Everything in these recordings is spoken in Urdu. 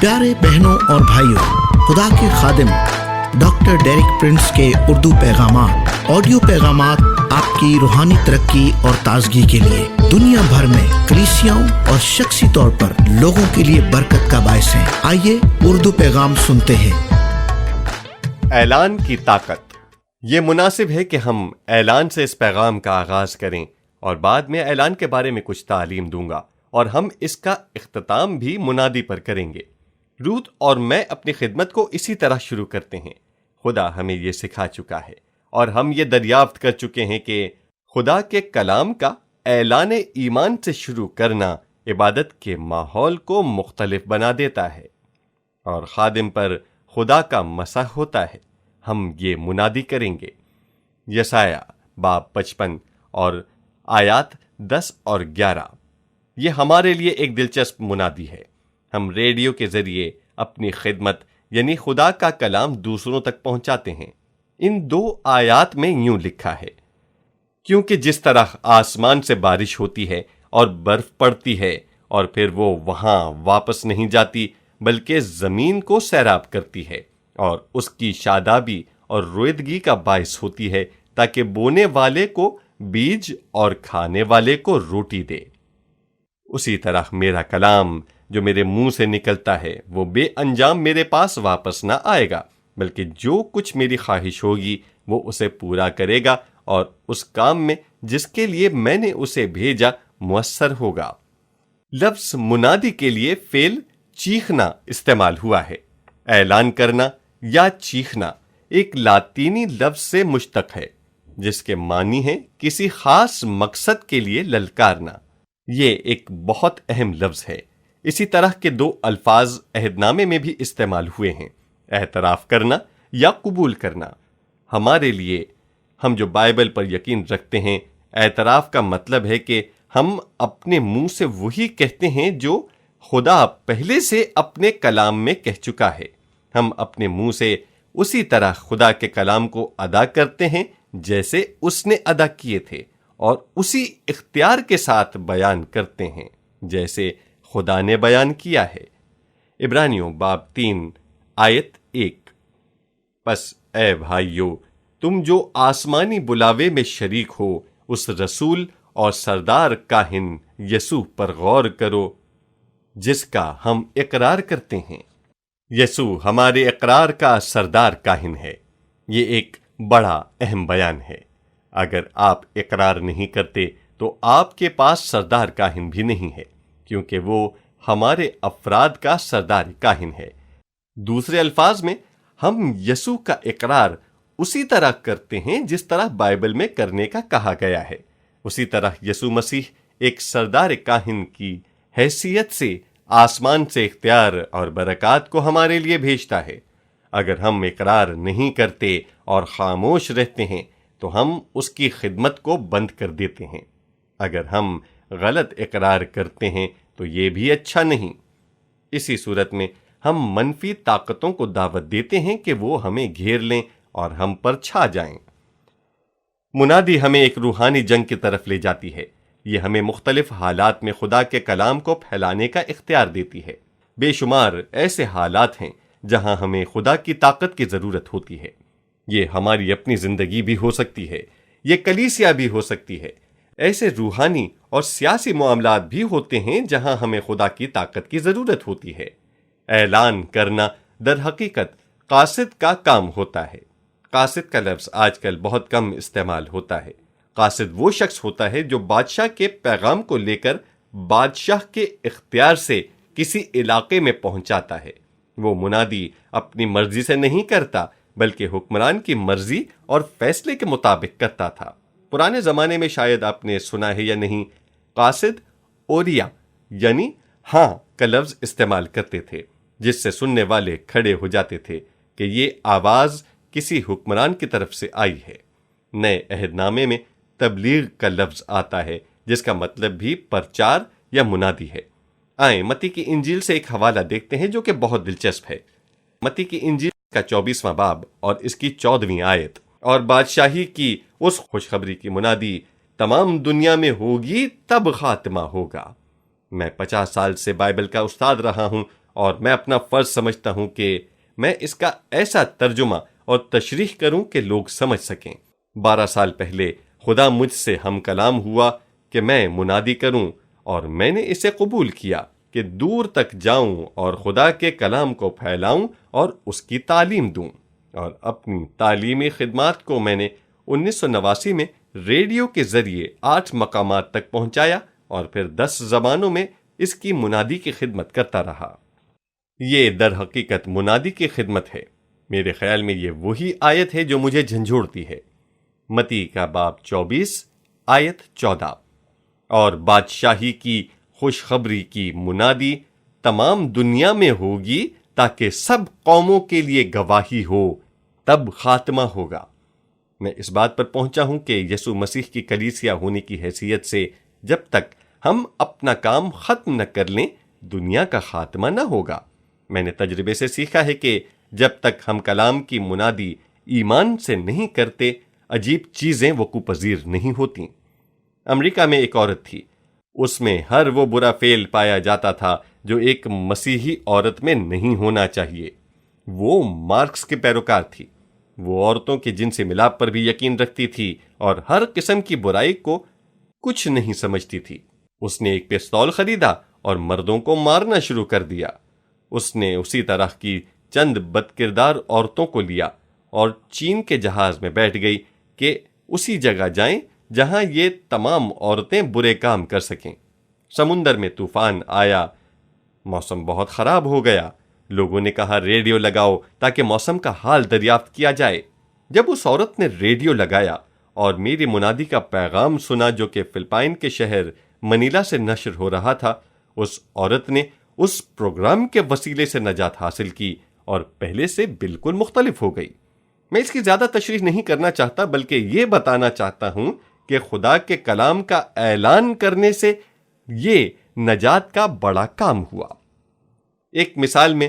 پیارے بہنوں اور بھائیوں، خدا کے خادم ڈاکٹر ڈیرک پرنس کے اردو پیغامات، آڈیو پیغامات آپ کی روحانی ترقی اور تازگی کے لیے دنیا بھر میں کلیسیاؤں اور شخصی طور پر لوگوں کے لیے برکت کا باعث ہیں۔ آئیے اردو پیغام سنتے ہیں۔ اعلان کی طاقت۔ یہ مناسب ہے کہ ہم اعلان سے اس پیغام کا آغاز کریں اور بعد میں اعلان کے بارے میں کچھ تعلیم دوں گا، اور ہم اس کا اختتام بھی منادی پر کریں گے۔ روت اور میں اپنی خدمت کو اسی طرح شروع کرتے ہیں۔ خدا ہمیں یہ سکھا چکا ہے اور ہم یہ دریافت کر چکے ہیں کہ خدا کے کلام کا اعلان ایمان سے شروع کرنا عبادت کے ماحول کو مختلف بنا دیتا ہے اور خادم پر خدا کا مسح ہوتا ہے۔ ہم یہ منادی کریں گے۔ یسایہ باب 55 اور آیات 10 اور 11۔ یہ ہمارے لیے ایک دلچسپ منادی ہے۔ ہم ریڈیو کے ذریعے اپنی خدمت یعنی خدا کا کلام دوسروں تک پہنچاتے ہیں۔ ان 2 آیات میں یوں لکھا ہے، کیونکہ جس طرح آسمان سے بارش ہوتی ہے اور برف پڑتی ہے اور پھر وہ وہاں واپس نہیں جاتی بلکہ زمین کو سیراب کرتی ہے اور اس کی شادابی اور رویدگی کا باعث ہوتی ہے تاکہ بونے والے کو بیج اور کھانے والے کو روٹی دے، اسی طرح میرا کلام جو میرے منہ سے نکلتا ہے وہ بے انجام میرے پاس واپس نہ آئے گا، بلکہ جو کچھ میری خواہش ہوگی وہ اسے پورا کرے گا اور اس کام میں جس کے لیے میں نے اسے بھیجا مؤثر ہوگا۔ لفظ منادی کے لیے فعل چیخنا استعمال ہوا ہے۔ اعلان کرنا یا چیخنا ایک لاطینی لفظ سے مشتق ہے جس کے معنی ہے کسی خاص مقصد کے لیے للکارنا۔ یہ ایک بہت اہم لفظ ہے۔ اسی طرح کے 2 الفاظ عہد نامے میں بھی استعمال ہوئے ہیں، اعتراف کرنا یا قبول کرنا۔ ہمارے لیے، ہم جو بائبل پر یقین رکھتے ہیں، اعتراف کا مطلب ہے کہ ہم اپنے منہ سے وہی کہتے ہیں جو خدا پہلے سے اپنے کلام میں کہہ چکا ہے۔ ہم اپنے منہ سے اسی طرح خدا کے کلام کو ادا کرتے ہیں جیسے اس نے ادا کیے تھے، اور اسی اختیار کے ساتھ بیان کرتے ہیں جیسے خدا نے بیان کیا ہے۔ عبرانیوں باب 3 آیت 1۔ پس اے بھائیو، تم جو آسمانی بلاوے میں شریک ہو، اس رسول اور سردار کاہن یسوع پر غور کرو جس کا ہم اقرار کرتے ہیں۔ یسوع ہمارے اقرار کا سردار کاہن ہے۔ یہ ایک بڑا اہم بیان ہے۔ اگر آپ اقرار نہیں کرتے تو آپ کے پاس سردار کاہن بھی نہیں ہے، کیونکہ وہ ہمارے افراد کا سردار کاہن ہے۔ دوسرے الفاظ میں، ہم یسوع کا اقرار اسی طرح کرتے ہیں جس طرح بائبل میں کرنے کا کہا گیا ہے۔ اسی طرح یسوع مسیح ایک سردار کاہن کی حیثیت سے آسمان سے اختیار اور برکات کو ہمارے لیے بھیجتا ہے۔ اگر ہم اقرار نہیں کرتے اور خاموش رہتے ہیں تو ہم اس کی خدمت کو بند کر دیتے ہیں۔ اگر ہم غلط اقرار کرتے ہیں تو یہ بھی اچھا نہیں۔ اسی صورت میں ہم منفی طاقتوں کو دعوت دیتے ہیں کہ وہ ہمیں گھیر لیں اور ہم پر چھا جائیں۔ منادی ہمیں ایک روحانی جنگ کی طرف لے جاتی ہے۔ یہ ہمیں مختلف حالات میں خدا کے کلام کو پھیلانے کا اختیار دیتی ہے۔ بے شمار ایسے حالات ہیں جہاں ہمیں خدا کی طاقت کی ضرورت ہوتی ہے۔ یہ ہماری اپنی زندگی بھی ہو سکتی ہے، یہ کلیسیا بھی ہو سکتی ہے۔ ایسے روحانی اور سیاسی معاملات بھی ہوتے ہیں جہاں ہمیں خدا کی طاقت کی ضرورت ہوتی ہے۔ اعلان کرنا در حقیقت قاصد کا کام ہوتا ہے۔ قاصد کا لفظ آج کل بہت کم استعمال ہوتا ہے۔ قاصد وہ شخص ہوتا ہے جو بادشاہ کے پیغام کو لے کر بادشاہ کے اختیار سے کسی علاقے میں پہنچاتا ہے۔ وہ منادی اپنی مرضی سے نہیں کرتا بلکہ حکمران کی مرضی اور فیصلے کے مطابق کرتا تھا۔ پرانے زمانے میں شاید آپ نے سنا ہے یا نہیں، قاصد اوریا یعنی ہاں کا لفظ استعمال کرتے تھے، جس سے سننے والے کھڑے ہو جاتے تھے کہ یہ آواز کسی حکمران کی طرف سے آئی ہے۔ نئے عہد نامے میں تبلیغ کا لفظ آتا ہے جس کا مطلب بھی پرچار یا منادی ہے۔ آئیں متی کی انجیل سے ایک حوالہ دیکھتے ہیں جو کہ بہت دلچسپ ہے۔ متی کی انجیل کا 24واں باب اور اس کی 14ویں آیت۔ اور بادشاہی کی اس خوشخبری کی منادی تمام دنیا میں ہوگی، تب خاتمہ ہوگا۔ میں 50 سال سے بائبل کا استاد رہا ہوں اور میں اپنا فرض سمجھتا ہوں کہ میں اس کا ایسا ترجمہ اور تشریح کروں کہ لوگ سمجھ سکیں۔ 12 سال پہلے خدا مجھ سے ہم کلام ہوا کہ میں منادی کروں، اور میں نے اسے قبول کیا کہ دور تک جاؤں اور خدا کے کلام کو پھیلاؤں اور اس کی تعلیم دوں۔ اور اپنی تعلیمی خدمات کو میں نے 1989 میں ریڈیو کے ذریعے 8 مقامات تک پہنچایا اور پھر 10 زبانوں میں اس کی منادی کی خدمت کرتا رہا۔ یہ در حقیقت منادی کی خدمت ہے۔ میرے خیال میں یہ وہی آیت ہے جو مجھے جھنجھوڑتی ہے۔ متی کا باب 24 آیت 14، اور بادشاہی کی خوشخبری کی منادی تمام دنیا میں ہوگی تاکہ سب قوموں کے لیے گواہی ہو، تب خاتمہ ہوگا۔ میں اس بات پر پہنچا ہوں کہ یسوع مسیح کی کلیسیا ہونے کی حیثیت سے جب تک ہم اپنا کام ختم نہ کر لیں دنیا کا خاتمہ نہ ہوگا۔ میں نے تجربے سے سیکھا ہے کہ جب تک ہم کلام کی منادی ایمان سے نہیں کرتے عجیب چیزیں وقوع پذیر نہیں ہوتیں۔ امریکہ میں ایک عورت تھی، اس میں ہر وہ برا فعل پایا جاتا تھا جو ایک مسیحی عورت میں نہیں ہونا چاہیے۔ وہ مارکس کے پیروکار تھی۔ وہ عورتوں کے جنسی ملاپ پر بھی یقین رکھتی تھی اور ہر قسم کی برائی کو کچھ نہیں سمجھتی تھی۔ اس نے ایک پستول خریدا اور مردوں کو مارنا شروع کر دیا۔ اس نے اسی طرح کی چند بد کردار عورتوں کو لیا اور چین کے جہاز میں بیٹھ گئی کہ اسی جگہ جائیں جہاں یہ تمام عورتیں برے کام کر سکیں۔ سمندر میں طوفان آیا، موسم بہت خراب ہو گیا۔ لوگوں نے کہا ریڈیو لگاؤ تاکہ موسم کا حال دریافت کیا جائے۔ جب اس عورت نے ریڈیو لگایا اور میری منادی کا پیغام سنا جو کہ فلپائن کے شہر منیلا سے نشر ہو رہا تھا، اس عورت نے اس پروگرام کے وسیلے سے نجات حاصل کی اور پہلے سے بالکل مختلف ہو گئی۔ میں اس کی زیادہ تشریح نہیں کرنا چاہتا، بلکہ یہ بتانا چاہتا ہوں کہ خدا کے کلام کا اعلان کرنے سے یہ نجات کا بڑا کام ہوا۔ ایک مثال میں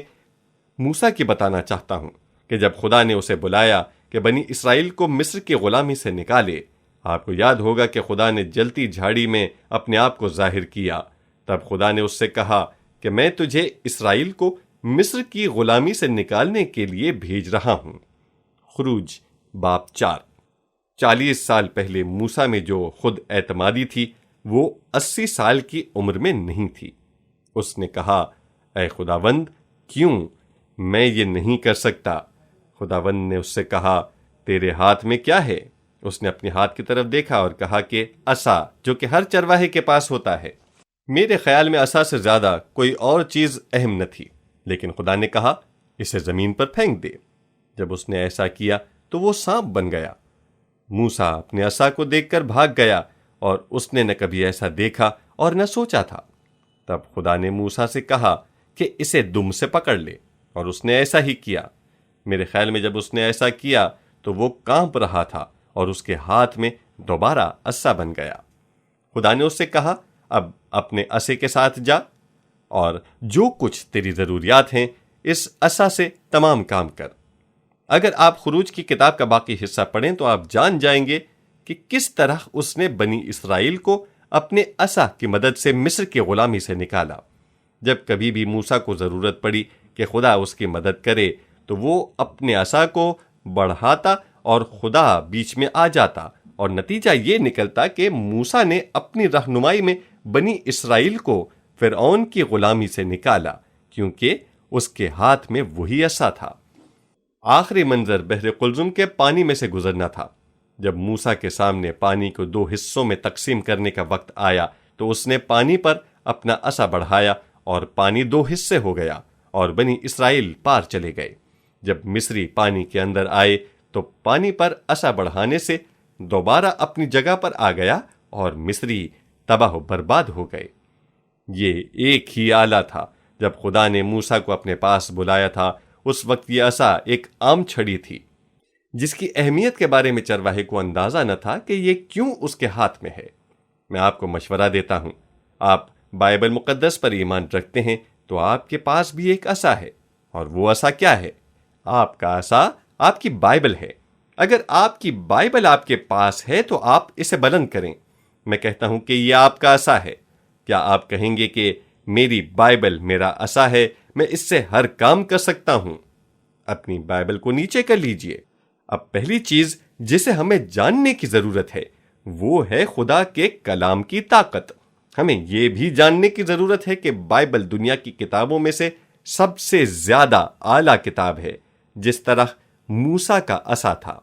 موسیٰ کی بتانا چاہتا ہوں کہ جب خدا نے اسے بلایا کہ بنی اسرائیل کو مصر کی غلامی سے نکالے، آپ کو یاد ہوگا کہ خدا نے جلتی جھاڑی میں اپنے آپ کو ظاہر کیا۔ تب خدا نے اس سے کہا کہ میں تجھے اسرائیل کو مصر کی غلامی سے نکالنے کے لیے بھیج رہا ہوں۔ خروج باب 4۔ 40 سال پہلے موسیٰ میں جو خود اعتمادی تھی وہ 80 سال کی عمر میں نہیں تھی۔ اس نے کہا اے خداوند کیوں میں یہ نہیں کر سکتا؟ خداوند نے اس سے کہا تیرے ہاتھ میں کیا ہے؟ اس نے اپنے ہاتھ کی طرف دیکھا اور کہا کہ عصا، جو کہ ہر چرواہے کے پاس ہوتا ہے۔ میرے خیال میں عصا سے زیادہ کوئی اور چیز اہم نہ تھی، لیکن خدا نے کہا اسے زمین پر پھینک دے۔ جب اس نے ایسا کیا تو وہ سانپ بن گیا۔ موسیٰ اپنے عصا کو دیکھ کر بھاگ گیا اور اس نے نہ کبھی ایسا دیکھا اور نہ سوچا تھا۔ تب خدا نے موسیٰ سے کہا کہ اسے دم سے پکڑ لے، اور اس نے ایسا ہی کیا۔ میرے خیال میں جب اس نے ایسا کیا تو وہ کانپ رہا تھا اور اس کے ہاتھ میں دوبارہ عصا بن گیا۔ خدا نے اس سے کہا اب اپنے عصے کے ساتھ جا اور جو کچھ تیری ضروریات ہیں اس عصا سے تمام کام کر۔ اگر آپ خروج کی کتاب کا باقی حصہ پڑھیں تو آپ جان جائیں گے کہ کس طرح اس نے بنی اسرائیل کو اپنے عصا کی مدد سے مصر کی غلامی سے نکالا۔ جب کبھی بھی موسیٰ کو ضرورت پڑی کہ خدا اس کی مدد کرے تو وہ اپنے عصا کو بڑھاتا اور خدا بیچ میں آ جاتا، اور نتیجہ یہ نکلتا کہ موسیٰ نے اپنی رہنمائی میں بنی اسرائیل کو فرعون کی غلامی سے نکالا، کیونکہ اس کے ہاتھ میں وہی عصا تھا۔ آخری منظر بحر قلزم کے پانی میں سے گزرنا تھا۔ جب موسیٰ کے سامنے پانی کو 2 حصوں میں تقسیم کرنے کا وقت آیا تو اس نے پانی پر اپنا عصا بڑھایا اور پانی 2 حصے ہو گیا اور بنی اسرائیل پار چلے گئے۔ جب مصری پانی کے اندر آئے تو پانی پر عصا بڑھانے سے دوبارہ اپنی جگہ پر آ گیا اور مصری تباہ و برباد ہو گئے۔ یہ ایک ہی آلہ تھا۔ جب خدا نے موسیٰ کو اپنے پاس بلایا تھا اس وقت یہ عصا ایک عام چھڑی تھی، جس کی اہمیت کے بارے میں چرواہے کو اندازہ نہ تھا کہ یہ کیوں اس کے ہاتھ میں ہے۔ میں آپ کو مشورہ دیتا ہوں، آپ بائبل مقدس پر ایمان رکھتے ہیں تو آپ کے پاس بھی ایک عصا ہے، اور وہ عصا کیا ہے؟ آپ کا عصا آپ کی بائبل ہے۔ اگر آپ کی بائبل آپ کے پاس ہے تو آپ اسے بلند کریں۔ میں کہتا ہوں کہ یہ آپ کا عصا ہے۔ کیا آپ کہیں گے کہ میری بائبل میرا عصا ہے، میں اس سے ہر کام کر سکتا ہوں؟ اپنی بائبل کو نیچے کر لیجئے۔ اب پہلی چیز جسے ہمیں جاننے کی ضرورت ہے وہ ہے خدا کے کلام کی طاقت۔ ہمیں یہ بھی جاننے کی ضرورت ہے کہ بائبل دنیا کی کتابوں میں سے سب سے زیادہ اعلیٰ کتاب ہے، جس طرح موسیٰ کا عصا تھا۔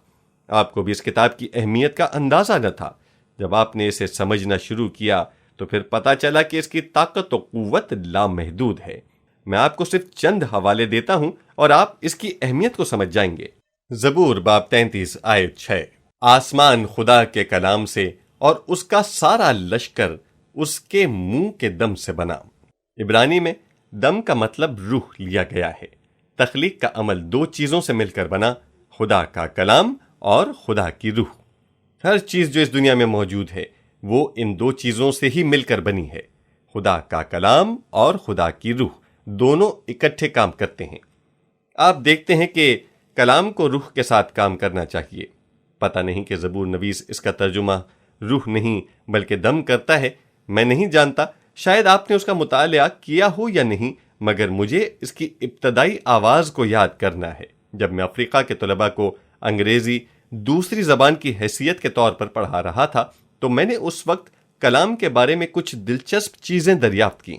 آپ کو بھی اس کتاب کی اہمیت کا اندازہ نہ تھا۔ جب آپ نے اسے سمجھنا شروع کیا تو پھر پتا چلا کہ اس کی طاقت و قوت لامحدود ہے۔ میں آپ کو صرف چند حوالے دیتا ہوں اور آپ اس کی اہمیت کو سمجھ جائیں گے۔ زبور باب 33 آیت 6، آسمان خدا کے کلام سے اور اس کا سارا لشکر اس کے منہ کے دم سے بنا۔ عبرانی میں دم کا مطلب روح لیا گیا ہے۔ تخلیق کا عمل دو چیزوں سے مل کر بنا، خدا کا کلام اور خدا کی روح۔ ہر چیز جو اس دنیا میں موجود ہے وہ ان دو چیزوں سے ہی مل کر بنی ہے۔ خدا کا کلام اور خدا کی روح دونوں اکٹھے کام کرتے ہیں۔ آپ دیکھتے ہیں کہ کلام کو روح کے ساتھ کام کرنا چاہیے۔ پتہ نہیں کہ زبور نویس اس کا ترجمہ روح نہیں بلکہ دم کرتا ہے۔ میں نہیں جانتا، شاید آپ نے اس کا مطالعہ کیا ہو یا نہیں، مگر مجھے اس کی ابتدائی آواز کو یاد کرنا ہے۔ جب میں افریقہ کے طلباء کو انگریزی دوسری زبان کی حیثیت کے طور پر پڑھا رہا تھا تو میں نے اس وقت کلام کے بارے میں کچھ دلچسپ چیزیں دریافت کیں۔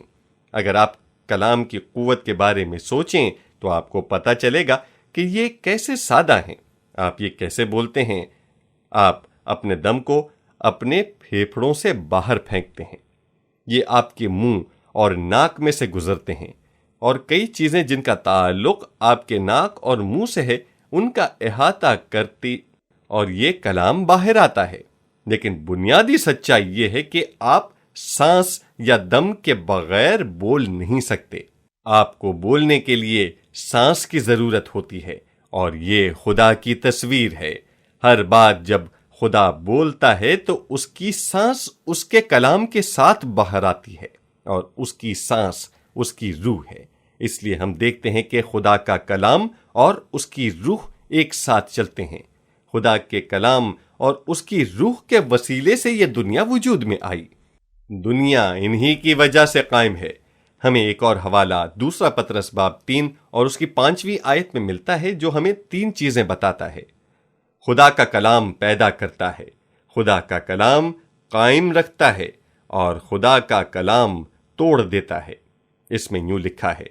اگر آپ کلام کی قوت کے بارے میں سوچیں تو آپ کو پتہ چلے گا کہ یہ کیسے سادہ ہیں۔ آپ یہ کیسے بولتے ہیں؟ آپ اپنے دم کو اپنے پھیپھڑوں سے باہر پھینکتے ہیں، یہ آپ کے منہ اور ناک میں سے گزرتے ہیں، اور کئی چیزیں جن کا تعلق آپ کے ناک اور منہ سے ہے ان کا احاطہ کرتی اور یہ کلام باہر آتا ہے۔ لیکن بنیادی سچائی یہ ہے کہ آپ سانس یا دم کے بغیر بول نہیں سکتے۔ آپ کو بولنے کے لیے سانس کی ضرورت ہوتی ہے، اور یہ خدا کی تصویر ہے۔ ہر بات جب خدا بولتا ہے تو اس کی سانس اس کے کلام کے ساتھ باہر آتی ہے، اور اس کی سانس اس کی روح ہے۔ اس لیے ہم دیکھتے ہیں کہ خدا کا کلام اور اس کی روح ایک ساتھ چلتے ہیں۔ خدا کے کلام اور اس کی روح کے وسیلے سے یہ دنیا وجود میں آئی۔ دنیا انہی کی وجہ سے قائم ہے۔ ہمیں ایک اور حوالہ دوسرا پطرس باب 3 اور اس کی 5ویں آیت میں ملتا ہے جو ہمیں 3 چیزیں بتاتا ہے۔ خدا کا کلام پیدا کرتا ہے، خدا کا کلام قائم رکھتا ہے، اور خدا کا کلام توڑ دیتا ہے۔ اس میں یوں لکھا ہے،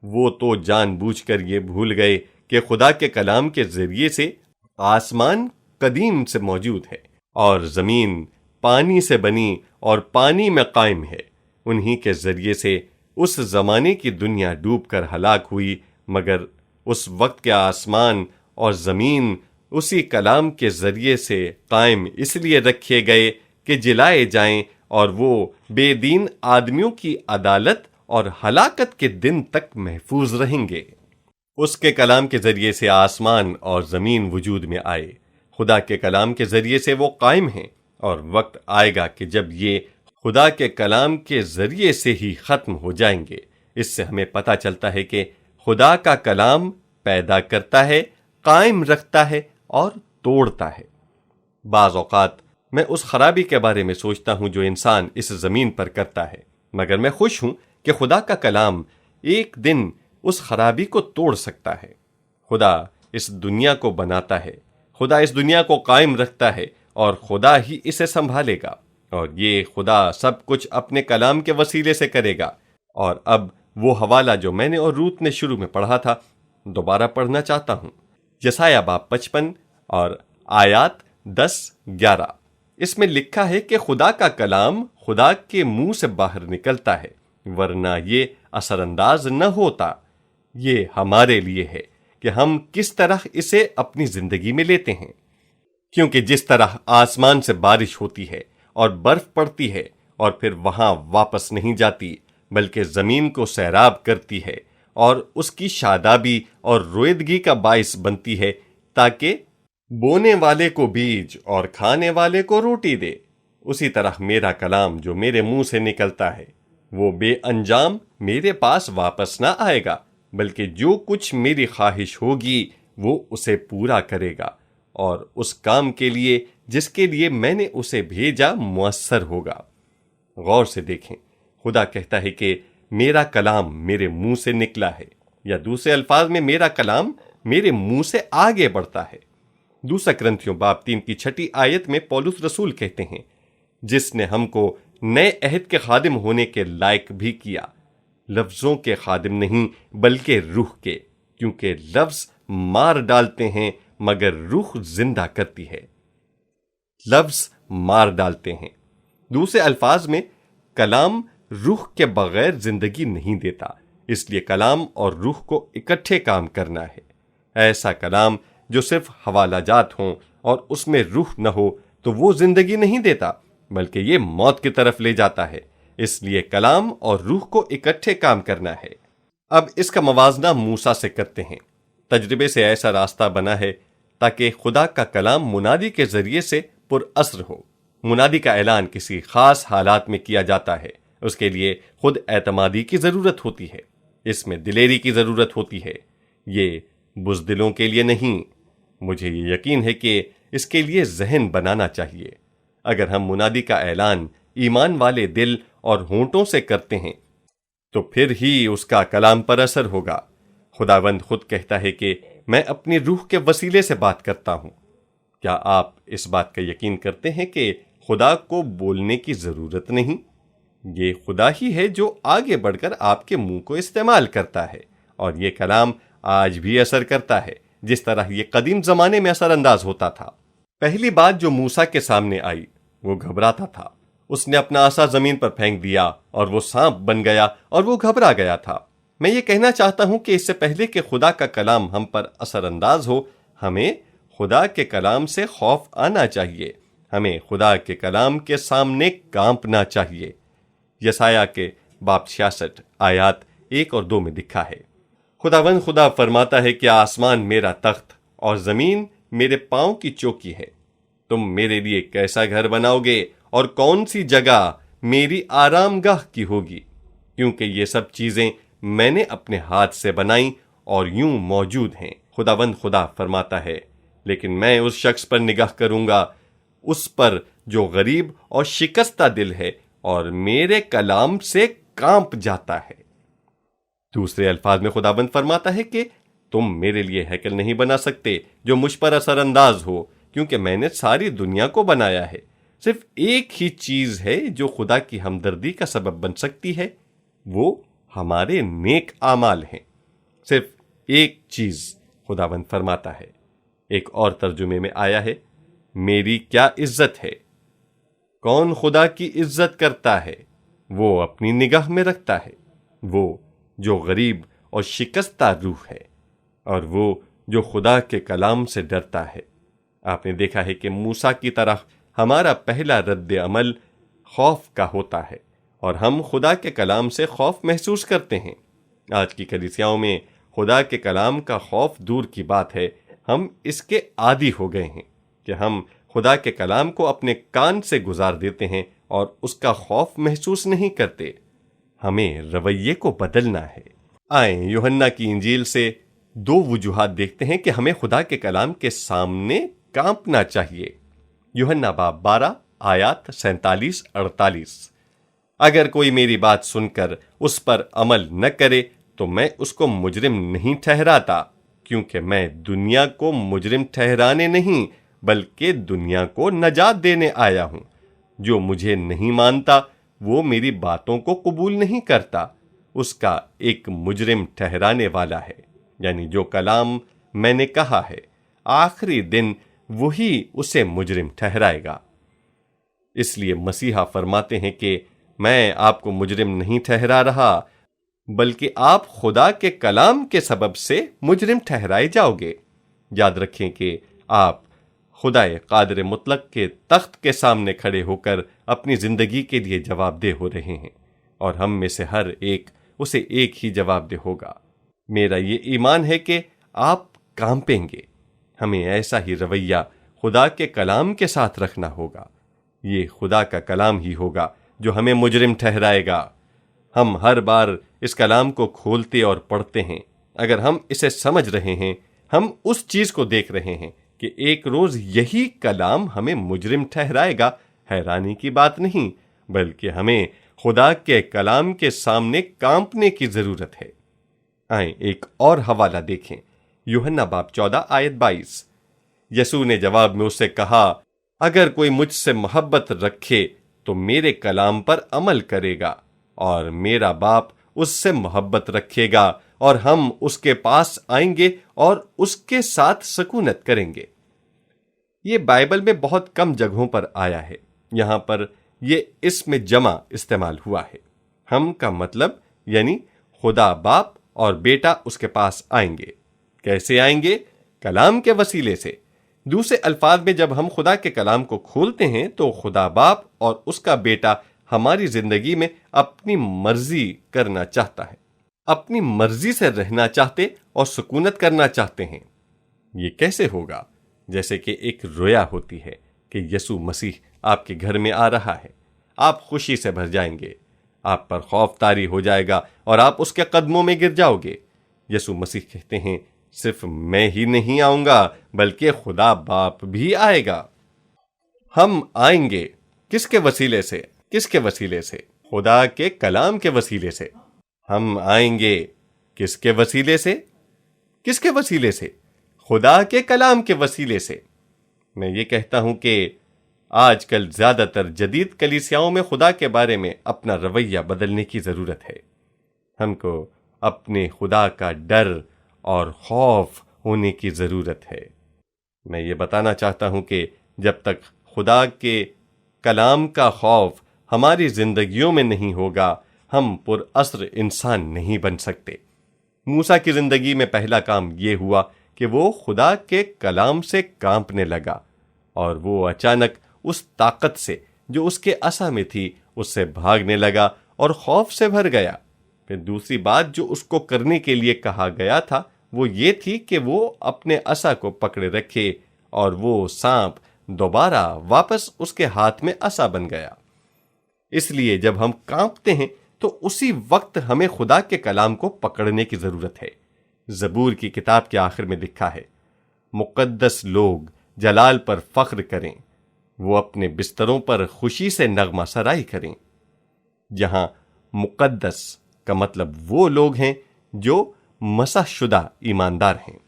وہ تو جان بوجھ کر یہ بھول گئے کہ خدا کے کلام کے ذریعے سے آسمان قدیم سے موجود ہے، اور زمین پانی سے بنی اور پانی میں قائم ہے۔ انہی کے ذریعے سے اس زمانے کی دنیا ڈوب کر ہلاک ہوئی، مگر اس وقت کے آسمان اور زمین اسی کلام کے ذریعے سے قائم اس لیے رکھے گئے کہ جلائے جائیں، اور وہ بے دین آدمیوں کی عدالت اور ہلاکت کے دن تک محفوظ رہیں گے۔ اس کے کلام کے ذریعے سے آسمان اور زمین وجود میں آئے۔ خدا کے کلام کے ذریعے سے وہ قائم ہیں، اور وقت آئے گا کہ جب یہ خدا کے کلام کے ذریعے سے ہی ختم ہو جائیں گے۔ اس سے ہمیں پتہ چلتا ہے کہ خدا کا کلام پیدا کرتا ہے، قائم رکھتا ہے اور توڑتا ہے۔ بعض اوقات میں اس خرابی کے بارے میں سوچتا ہوں جو انسان اس زمین پر کرتا ہے، مگر میں خوش ہوں کہ خدا کا کلام ایک دن اس خرابی کو توڑ سکتا ہے۔ خدا اس دنیا کو بناتا ہے، خدا اس دنیا کو قائم رکھتا ہے، اور خدا ہی اسے سنبھالے گا، اور یہ خدا سب کچھ اپنے کلام کے وسیلے سے کرے گا۔ اور اب وہ حوالہ جو میں نے اور روت نے شروع میں پڑھا تھا دوبارہ پڑھنا چاہتا ہوں۔ یسایہ باب 55 اور آیات 10-11۔ اس میں لکھا ہے کہ خدا کا کلام خدا کے منہ سے باہر نکلتا ہے، ورنہ یہ اثر انداز نہ ہوتا۔ یہ ہمارے لیے ہے کہ ہم کس طرح اسے اپنی زندگی میں لیتے ہیں، کیونکہ جس طرح آسمان سے بارش ہوتی ہے اور برف پڑتی ہے اور پھر وہاں واپس نہیں جاتی بلکہ زمین کو سیراب کرتی ہے اور اس کی شادابی اور رویدگی کا باعث بنتی ہے تاکہ بونے والے کو بیج اور کھانے والے کو روٹی دے، اسی طرح میرا کلام جو میرے منہ سے نکلتا ہے وہ بے انجام میرے پاس واپس نہ آئے گا، بلکہ جو کچھ میری خواہش ہوگی وہ اسے پورا کرے گا، اور اس کام کے لیے جس کے لیے میں نے اسے بھیجا مؤثر ہوگا۔ غور سے دیکھیں، خدا کہتا ہے کہ میرا کلام میرے منہ سے نکلا ہے، یا دوسرے الفاظ میں میرا کلام میرے منہ سے آگے بڑھتا ہے۔ دوسرا کرنتھیوں باب 3 کی 6 آیت میں پولس رسول کہتے ہیں، جس نے ہم کو نئے عہد کے خادم ہونے کے لائق بھی کیا، لفظوں کے خادم نہیں بلکہ روح کے، کیونکہ لفظ مار ڈالتے ہیں مگر روح زندہ کرتی ہے۔ لفظ مار ڈالتے ہیں، دوسرے الفاظ میں کلام روح کے بغیر زندگی نہیں دیتا، اس لیے کلام اور روح کو اکٹھے کام کرنا ہے۔ ایسا کلام جو صرف حوالہ جات ہوں اور اس میں روح نہ ہو تو وہ زندگی نہیں دیتا، بلکہ یہ موت کی طرف لے جاتا ہے۔ اس لیے کلام اور روح کو اکٹھے کام کرنا ہے۔ اب اس کا موازنہ موسیٰ سے کرتے ہیں۔ تجربے سے ایسا راستہ بنا ہے تاکہ خدا کا کلام منادی کے ذریعے سے پر اثر ہو۔ منادی کا اعلان کسی خاص حالات میں کیا جاتا ہے، اس کے لیے خود اعتمادی کی ضرورت ہوتی ہے، اس میں دلیری کی ضرورت ہوتی ہے، یہ بزدلوں کے لیے نہیں۔ مجھے یہ یقین ہے کہ اس کے لیے ذہن بنانا چاہیے۔ اگر ہم منادی کا اعلان ایمان والے دل اور ہونٹوں سے کرتے ہیں تو پھر ہی اس کا کلام پر اثر ہوگا۔ خداوند خود کہتا ہے کہ میں اپنی روح کے وسیلے سے بات کرتا ہوں۔ کیا آپ اس بات کا یقین کرتے ہیں کہ خدا کو بولنے کی ضرورت نہیں؟ یہ خدا ہی ہے جو آگے بڑھ کر آپ کے منہ کو استعمال کرتا ہے، اور یہ کلام آج بھی اثر کرتا ہے جس طرح یہ قدیم زمانے میں اثر انداز ہوتا تھا۔ پہلی بات جو موسیٰ کے سامنے آئی، وہ گھبراتا تھا۔ اس نے اپنا عصا زمین پر پھینک دیا اور وہ سانپ بن گیا اور وہ گھبرا گیا تھا۔ میں یہ کہنا چاہتا ہوں کہ اس سے پہلے کہ خدا کا کلام ہم پر اثر انداز ہو، ہمیں خدا کے کلام سے خوف آنا چاہیے۔ ہمیں خدا کے کلام کے سامنے کانپنا چاہیے۔ یسایہ کے باب 66 آیات 1 اور 2 میں لکھا ہے، خداوند خدا فرماتا ہے کہ آسمان میرا تخت اور زمین میرے پاؤں کی چوکی ہے۔ تم میرے لیے کیسا گھر بناؤ گے اور کون سی جگہ میری آرام گاہ کی ہوگی؟ کیونکہ یہ سب چیزیں میں نے اپنے ہاتھ سے بنائیں اور یوں موجود ہیں، خداوند خدا فرماتا ہے۔ لیکن میں اس شخص پر نگاہ کروں گا، اس پر جو غریب اور شکستہ دل ہے اور میرے کلام سے کانپ جاتا ہے۔ دوسرے الفاظ میں خداوند فرماتا ہے کہ تم میرے لیے ہیکل نہیں بنا سکتے جو مجھ پر اثر انداز ہو، کیونکہ میں نے ساری دنیا کو بنایا ہے۔ صرف ایک ہی چیز ہے جو خدا کی ہمدردی کا سبب بن سکتی ہے، وہ ہمارے نیک اعمال ہیں۔ صرف ایک چیز، خداوند فرماتا ہے۔ ایک اور ترجمے میں آیا ہے، میری کیا عزت ہے؟ کون خدا کی عزت کرتا ہے؟ وہ اپنی نگاہ میں رکھتا ہے، وہ جو غریب اور شکستہ روح ہے، اور وہ جو خدا کے کلام سے ڈرتا ہے۔ آپ نے دیکھا ہے کہ موسیٰ کی طرح ہمارا پہلا رد عمل خوف کا ہوتا ہے، اور ہم خدا کے کلام سے خوف محسوس کرتے ہیں۔ آج کی کلیسیاؤں میں خدا کے کلام کا خوف دور کی بات ہے، ہم اس کے عادی ہو گئے ہیں کہ ہم خدا کے کلام کو اپنے کان سے گزار دیتے ہیں اور اس کا خوف محسوس نہیں کرتے۔ ہمیں رویے کو بدلنا ہے۔ آئیں یوحنا کی انجیل سے 2 وجوہات دیکھتے ہیں کہ ہمیں خدا کے کلام کے سامنے کانپنا چاہیے۔ یوحنا باب 12 آیات 47-48، اگر کوئی میری بات سن کر اس پر عمل نہ کرے تو میں اس کو مجرم نہیں ٹھہراتا، کیونکہ میں دنیا کو مجرم ٹھہرانے نہیں بلکہ دنیا کو نجات دینے آیا ہوں۔ جو مجھے نہیں مانتا وہ میری باتوں کو قبول نہیں کرتا، اس کا ایک مجرم ٹھہرانے والا ہے، یعنی جو کلام میں نے کہا ہے، آخری دن وہی اسے مجرم ٹھہرائے گا۔ اس لیے مسیحا فرماتے ہیں کہ میں آپ کو مجرم نہیں ٹھہرا رہا، بلکہ آپ خدا کے کلام کے سبب سے مجرم ٹھہرائے جاؤ گے۔ یاد رکھیں کہ آپ خدا قادر مطلق کے تخت کے سامنے کھڑے ہو کر اپنی زندگی کے لیے جواب دہ ہو رہے ہیں، اور ہم میں سے ہر ایک اسے ایک ہی جواب دہ ہوگا۔ میرا یہ ایمان ہے کہ آپ کانپیں گے۔ ہمیں ایسا ہی رویہ خدا کے کلام کے ساتھ رکھنا ہوگا۔ یہ خدا کا کلام ہی ہوگا جو ہمیں مجرم ٹھہرائے گا۔ ہم ہر بار اس کلام کو کھولتے اور پڑھتے ہیں۔ اگر ہم اسے سمجھ رہے ہیں، ہم اس چیز کو دیکھ رہے ہیں کہ ایک روز یہی کلام ہمیں مجرم ٹھہرائے گا، حیرانی کی بات نہیں، بلکہ ہمیں خدا کے کلام کے سامنے کانپنے کی ضرورت ہے۔ آئیں ایک اور حوالہ دیکھیں، یوحنا باب 14 آیت 22۔ یسوع نے جواب میں اس سے کہا، اگر کوئی مجھ سے محبت رکھے تو میرے کلام پر عمل کرے گا، اور میرا باپ اس سے محبت رکھے گا، اور ہم اس کے پاس آئیں گے اور اس کے ساتھ سکونت کریں گے۔ یہ بائبل میں بہت کم جگہوں پر آیا ہے۔ یہاں پر یہ اسم جمع استعمال ہوا ہے۔ ہم کا مطلب یعنی خدا باپ اور بیٹا اس کے پاس آئیں گے۔ کیسے آئیں گے؟ کلام کے وسیلے سے۔ دوسرے الفاظ میں جب ہم خدا کے کلام کو کھولتے ہیں تو خدا باپ اور اس کا بیٹا ہماری زندگی میں اپنی مرضی کرنا چاہتا ہے، اپنی مرضی سے رہنا چاہتے اور سکونت کرنا چاہتے ہیں۔ یہ کیسے ہوگا؟ جیسے کہ ایک رویا ہوتی ہے کہ یسوع مسیح آپ کے گھر میں آ رہا ہے، آپ خوشی سے بھر جائیں گے، آپ پر خوف طاری ہو جائے گا اور آپ اس کے قدموں میں گر جاؤ گے۔ یسوع مسیح کہتے ہیں، صرف میں ہی نہیں آؤں گا بلکہ خدا باپ بھی آئے گا۔ ہم آئیں گے کس کے وسیلے سے؟ کس کے وسیلے سے؟ خدا کے کلام کے وسیلے سے۔ ہم آئیں گے کس کے وسیلے سے؟ کس کے وسیلے سے؟ خدا کے کلام کے وسیلے سے۔ میں یہ کہتا ہوں کہ آج کل زیادہ تر جدید کلیسیاؤں میں خدا کے بارے میں اپنا رویہ بدلنے کی ضرورت ہے۔ ہم کو اپنے خدا کا ڈر اور خوف ہونے کی ضرورت ہے۔ میں یہ بتانا چاہتا ہوں کہ جب تک خدا کے کلام کا خوف ہماری زندگیوں میں نہیں ہوگا، ہم پراثر انسان نہیں بن سکتے۔ موسیٰ کی زندگی میں پہلا کام یہ ہوا کہ وہ خدا کے کلام سے کانپنے لگا، اور وہ اچانک اس طاقت سے جو اس کے عصا میں تھی اس سے بھاگنے لگا اور خوف سے بھر گیا۔ پھر دوسری بات جو اس کو کرنے کے لیے کہا گیا تھا وہ یہ تھی کہ وہ اپنے عصا کو پکڑے رکھے، اور وہ سانپ دوبارہ واپس اس کے ہاتھ میں عصا بن گیا۔ اس لیے جب ہم کانپتے ہیں تو اسی وقت ہمیں خدا کے کلام کو پکڑنے کی ضرورت ہے۔ زبور کی کتاب کے آخر میں لکھا ہے، مقدس لوگ جلال پر فخر کریں، وہ اپنے بستروں پر خوشی سے نغمہ سرائی کریں۔ جہاں مقدس کا مطلب وہ لوگ ہیں جو مسح شدہ ایماندار ہیں۔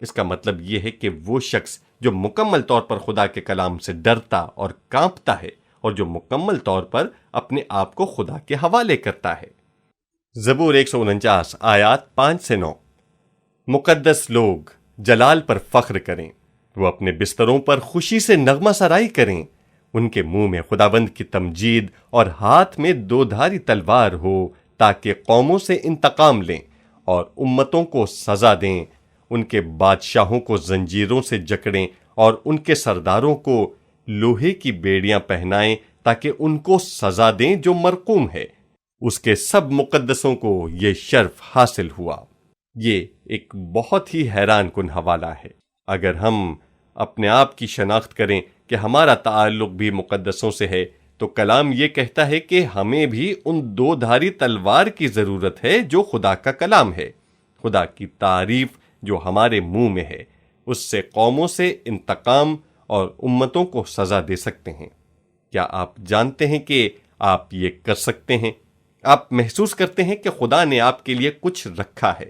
اس کا مطلب یہ ہے کہ وہ شخص جو مکمل طور پر خدا کے کلام سے ڈرتا اور کانپتا ہے، اور جو مکمل طور پر اپنے آپ کو خدا کے حوالے کرتا ہے۔ زبور 149 آیات 5 سے 9۔ مقدس لوگ جلال پر فخر کریں، وہ اپنے بستروں پر خوشی سے نغمہ سرائی کریں، ان کے منہ میں خداوند کی تمجید اور ہاتھ میں 2 دھاری تلوار ہو، تاکہ قوموں سے انتقام لیں اور امتوں کو سزا دیں، ان کے بادشاہوں کو زنجیروں سے جکڑیں اور ان کے سرداروں کو لوہے کی بیڑیاں پہنائیں، تاکہ ان کو سزا دیں جو مرقوم ہے۔ اس کے سب مقدسوں کو یہ شرف حاصل ہوا۔ یہ ایک بہت ہی حیران کن حوالہ ہے۔ اگر ہم اپنے آپ کی شناخت کریں کہ ہمارا تعلق بھی مقدسوں سے ہے، تو کلام یہ کہتا ہے کہ ہمیں بھی ان 2 دھاری تلوار کی ضرورت ہے جو خدا کا کلام ہے۔ خدا کی تعریف جو ہمارے منہ میں ہے، اس سے قوموں سے انتقام اور امتوں کو سزا دے سکتے ہیں۔ کیا آپ جانتے ہیں کہ آپ یہ کر سکتے ہیں؟ آپ محسوس کرتے ہیں کہ خدا نے آپ کے لیے کچھ رکھا ہے۔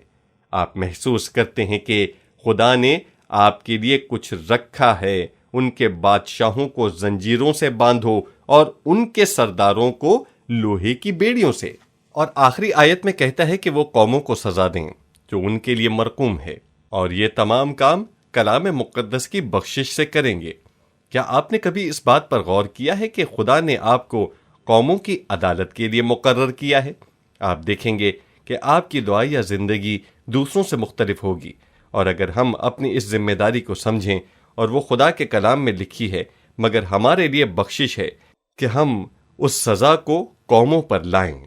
آپ محسوس کرتے ہیں کہ خدا نے آپ کے لیے کچھ رکھا ہے۔ ان کے بادشاہوں کو زنجیروں سے باندھو اور ان کے سرداروں کو لوہے کی بیڑیوں سے۔ اور آخری آیت میں کہتا ہے کہ وہ قوموں کو سزا دیں جو ان کے لیے مرقوم ہے، اور یہ تمام کام کلام مقدس کی بخشش سے کریں گے۔ کیا آپ نے کبھی اس بات پر غور کیا ہے کہ خدا نے آپ کو قوموں کی عدالت کے لیے مقرر کیا ہے؟ آپ دیکھیں گے کہ آپ کی دعا یا زندگی دوسروں سے مختلف ہوگی، اور اگر ہم اپنی اس ذمہ داری کو سمجھیں، اور وہ خدا کے کلام میں لکھی ہے، مگر ہمارے لیے بخشش ہے کہ ہم اس سزا کو قوموں پر لائیں۔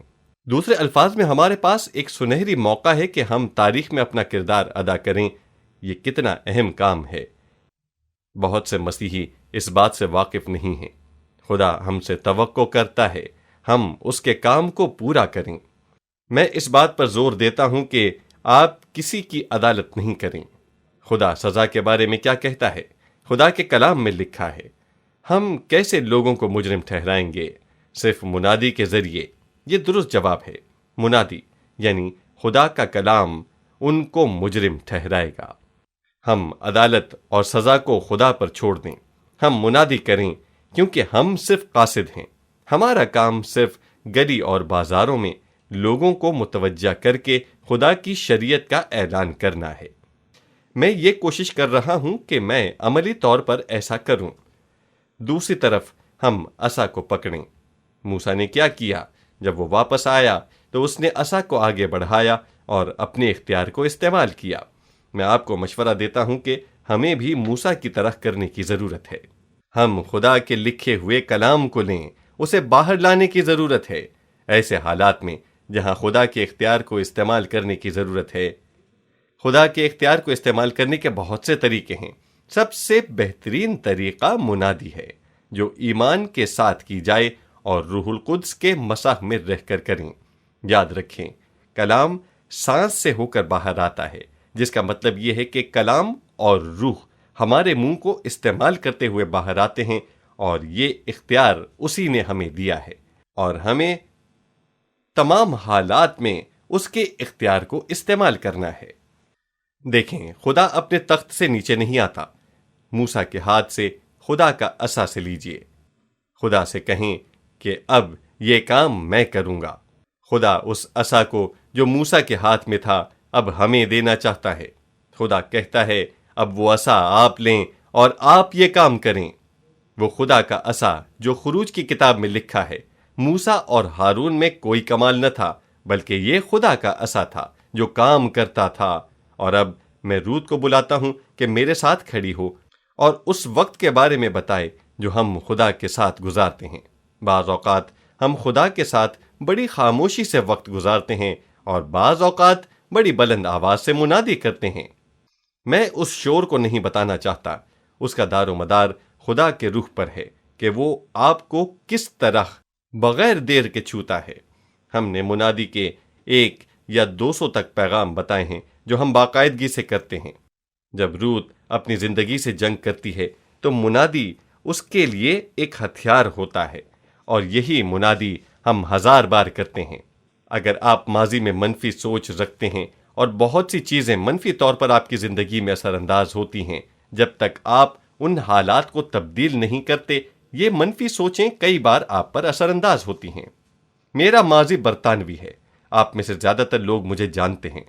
دوسرے الفاظ میں ہمارے پاس ایک سنہری موقع ہے کہ ہم تاریخ میں اپنا کردار ادا کریں۔ یہ کتنا اہم کام ہے۔ بہت سے مسیحی اس بات سے واقف نہیں ہیں۔ خدا ہم سے توقع کرتا ہے ہم اس کے کام کو پورا کریں۔ میں اس بات پر زور دیتا ہوں کہ آپ کسی کی عدالت نہیں کریں۔ خدا سزا کے بارے میں کیا کہتا ہے؟ خدا کے کلام میں لکھا ہے۔ ہم کیسے لوگوں کو مجرم ٹھہرائیں گے؟ صرف منادی کے ذریعے، یہ درست جواب ہے۔ منادی یعنی خدا کا کلام ان کو مجرم ٹھہرائے گا۔ ہم عدالت اور سزا کو خدا پر چھوڑ دیں، ہم منادی کریں کیونکہ ہم صرف قاصد ہیں۔ ہمارا کام صرف گلی اور بازاروں میں لوگوں کو متوجہ کر کے خدا کی شریعت کا اعلان کرنا ہے۔ میں یہ کوشش کر رہا ہوں کہ میں عملی طور پر ایسا کروں۔ دوسری طرف ہم عصا کو پکڑیں۔ موسیٰ نے کیا کیا؟ جب وہ واپس آیا تو اس نے عصا کو آگے بڑھایا اور اپنے اختیار کو استعمال کیا۔ میں آپ کو مشورہ دیتا ہوں کہ ہمیں بھی موسیٰ کی طرح کرنے کی ضرورت ہے۔ ہم خدا کے لکھے ہوئے کلام کو لیں، اسے باہر لانے کی ضرورت ہے۔ ایسے حالات میں جہاں خدا کے اختیار کو استعمال کرنے کی ضرورت ہے۔ خدا کے اختیار کو استعمال کرنے کے بہت سے طریقے ہیں۔ سب سے بہترین طریقہ منادی ہے، جو ایمان کے ساتھ کی جائے اور روح القدس کے مسح میں رہ کر کریں۔ یاد رکھیں، کلام سانس سے ہو کر باہر آتا ہے، جس کا مطلب یہ ہے کہ کلام اور روح ہمارے منہ کو استعمال کرتے ہوئے باہر آتے ہیں، اور یہ اختیار اسی نے ہمیں دیا ہے، اور ہمیں تمام حالات میں اس کے اختیار کو استعمال کرنا ہے۔ دیکھیں، خدا اپنے تخت سے نیچے نہیں آتا۔ موسیٰ کے ہاتھ سے خدا کا عصا سے لیجئے۔ خدا سے کہیں کہ اب یہ کام میں کروں گا۔ خدا اس عصا کو جو موسیٰ کے ہاتھ میں تھا اب ہمیں دینا چاہتا ہے۔ خدا کہتا ہے اب وہ عصا آپ لیں اور آپ یہ کام کریں۔ وہ خدا کا عصا جو خروج کی کتاب میں لکھا ہے، موسیٰ اور ہارون میں کوئی کمال نہ تھا، بلکہ یہ خدا کا عصا تھا جو کام کرتا تھا۔ اور اب میں رود کو بلاتا ہوں کہ میرے ساتھ کھڑی ہو اور اس وقت کے بارے میں بتائے جو ہم خدا کے ساتھ گزارتے ہیں۔ بعض اوقات ہم خدا کے ساتھ بڑی خاموشی سے وقت گزارتے ہیں اور بعض اوقات بڑی بلند آواز سے منادی کرتے ہیں۔ میں اس شور کو نہیں بتانا چاہتا، اس کا دار و مدار خدا کے روح پر ہے کہ وہ آپ کو کس طرح بغیر دیر کے چھوتا ہے۔ ہم نے منادی کے 100 یا 200 تک پیغام بتائے ہیں جو ہم باقاعدگی سے کرتے ہیں۔ جب روت اپنی زندگی سے جنگ کرتی ہے تو منادی اس کے لیے ایک ہتھیار ہوتا ہے، اور یہی منادی ہم 1000 بار کرتے ہیں۔ اگر آپ ماضی میں منفی سوچ رکھتے ہیں اور بہت سی چیزیں منفی طور پر آپ کی زندگی میں اثر انداز ہوتی ہیں، جب تک آپ ان حالات کو تبدیل نہیں کرتے، یہ منفی سوچیں کئی بار آپ پر اثر انداز ہوتی ہیں۔ میرا ماضی برطانوی ہے، آپ میں سے زیادہ تر لوگ مجھے جانتے ہیں۔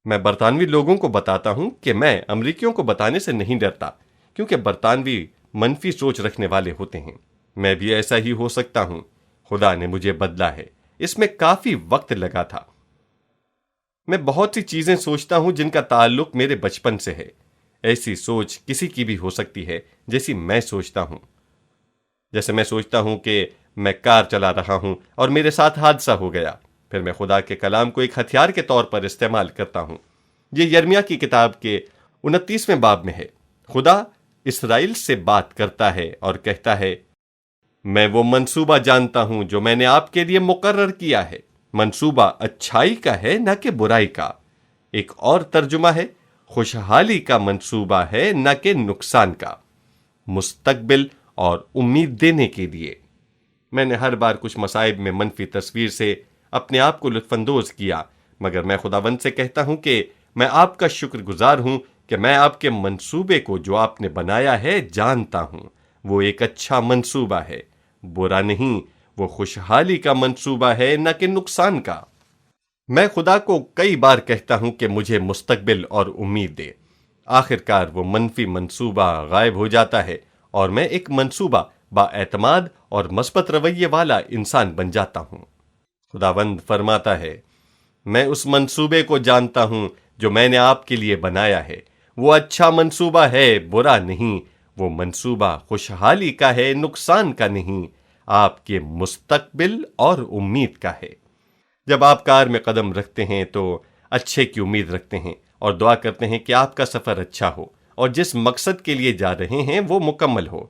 میں برطانوی لوگوں کو بتاتا ہوں کہ میں امریکیوں کو بتانے سے نہیں ڈرتا، کیونکہ برطانوی منفی سوچ رکھنے والے ہوتے ہیں۔ میں بھی ایسا ہی ہو سکتا ہوں۔ خدا نے مجھے بدلا ہے، اس میں کافی وقت لگا تھا۔ میں بہت سی چیزیں سوچتا ہوں جن کا تعلق میرے بچپن سے ہے۔ ایسی سوچ کسی کی بھی ہو سکتی ہے جیسی میں سوچتا ہوں۔ جیسے میں سوچتا ہوں کہ میں کار چلا رہا ہوں اور میرے ساتھ حادثہ ہو گیا، پھر میں خدا کے کلام کو ایک ہتھیار کے طور پر استعمال کرتا ہوں۔ یہ یرمیہ کی کتاب کے 29ویں باب میں ہے۔ خدا اسرائیل سے بات کرتا ہے اور کہتا ہے، میں وہ منصوبہ جانتا ہوں جو میں نے آپ کے لیے مقرر کیا ہے۔ منصوبہ اچھائی کا ہے نہ کہ برائی کا۔ ایک اور ترجمہ ہے، خوشحالی کا منصوبہ ہے نہ کہ نقصان کا، مستقبل اور امید دینے کے لیے۔ میں نے ہر بار کچھ مصائب میں منفی تصویر سے اپنے آپ کو لطف اندوز کیا، مگر میں خداوند سے کہتا ہوں کہ میں آپ کا شکر گزار ہوں کہ میں آپ کے منصوبے کو جو آپ نے بنایا ہے جانتا ہوں۔ وہ ایک اچھا منصوبہ ہے، برا نہیں، وہ خوشحالی کا منصوبہ ہے نہ کہ نقصان کا۔ میں خدا کو کئی بار کہتا ہوں کہ مجھے مستقبل اور امید دے۔ آخر کار وہ منفی منصوبہ غائب ہو جاتا ہے اور میں ایک منصوبہ با اعتماد اور مثبت رویے والا انسان بن جاتا ہوں۔ خداوند فرماتا ہے، میں اس منصوبے کو جانتا ہوں جو میں نے آپ کے لیے بنایا ہے۔ وہ اچھا منصوبہ ہے، برا نہیں۔ وہ منصوبہ خوشحالی کا ہے، نقصان کا نہیں، آپ کے مستقبل اور امید کا ہے۔ جب آپ کار میں قدم رکھتے ہیں تو اچھے کی امید رکھتے ہیں اور دعا کرتے ہیں کہ آپ کا سفر اچھا ہو اور جس مقصد کے لیے جا رہے ہیں وہ مکمل ہو۔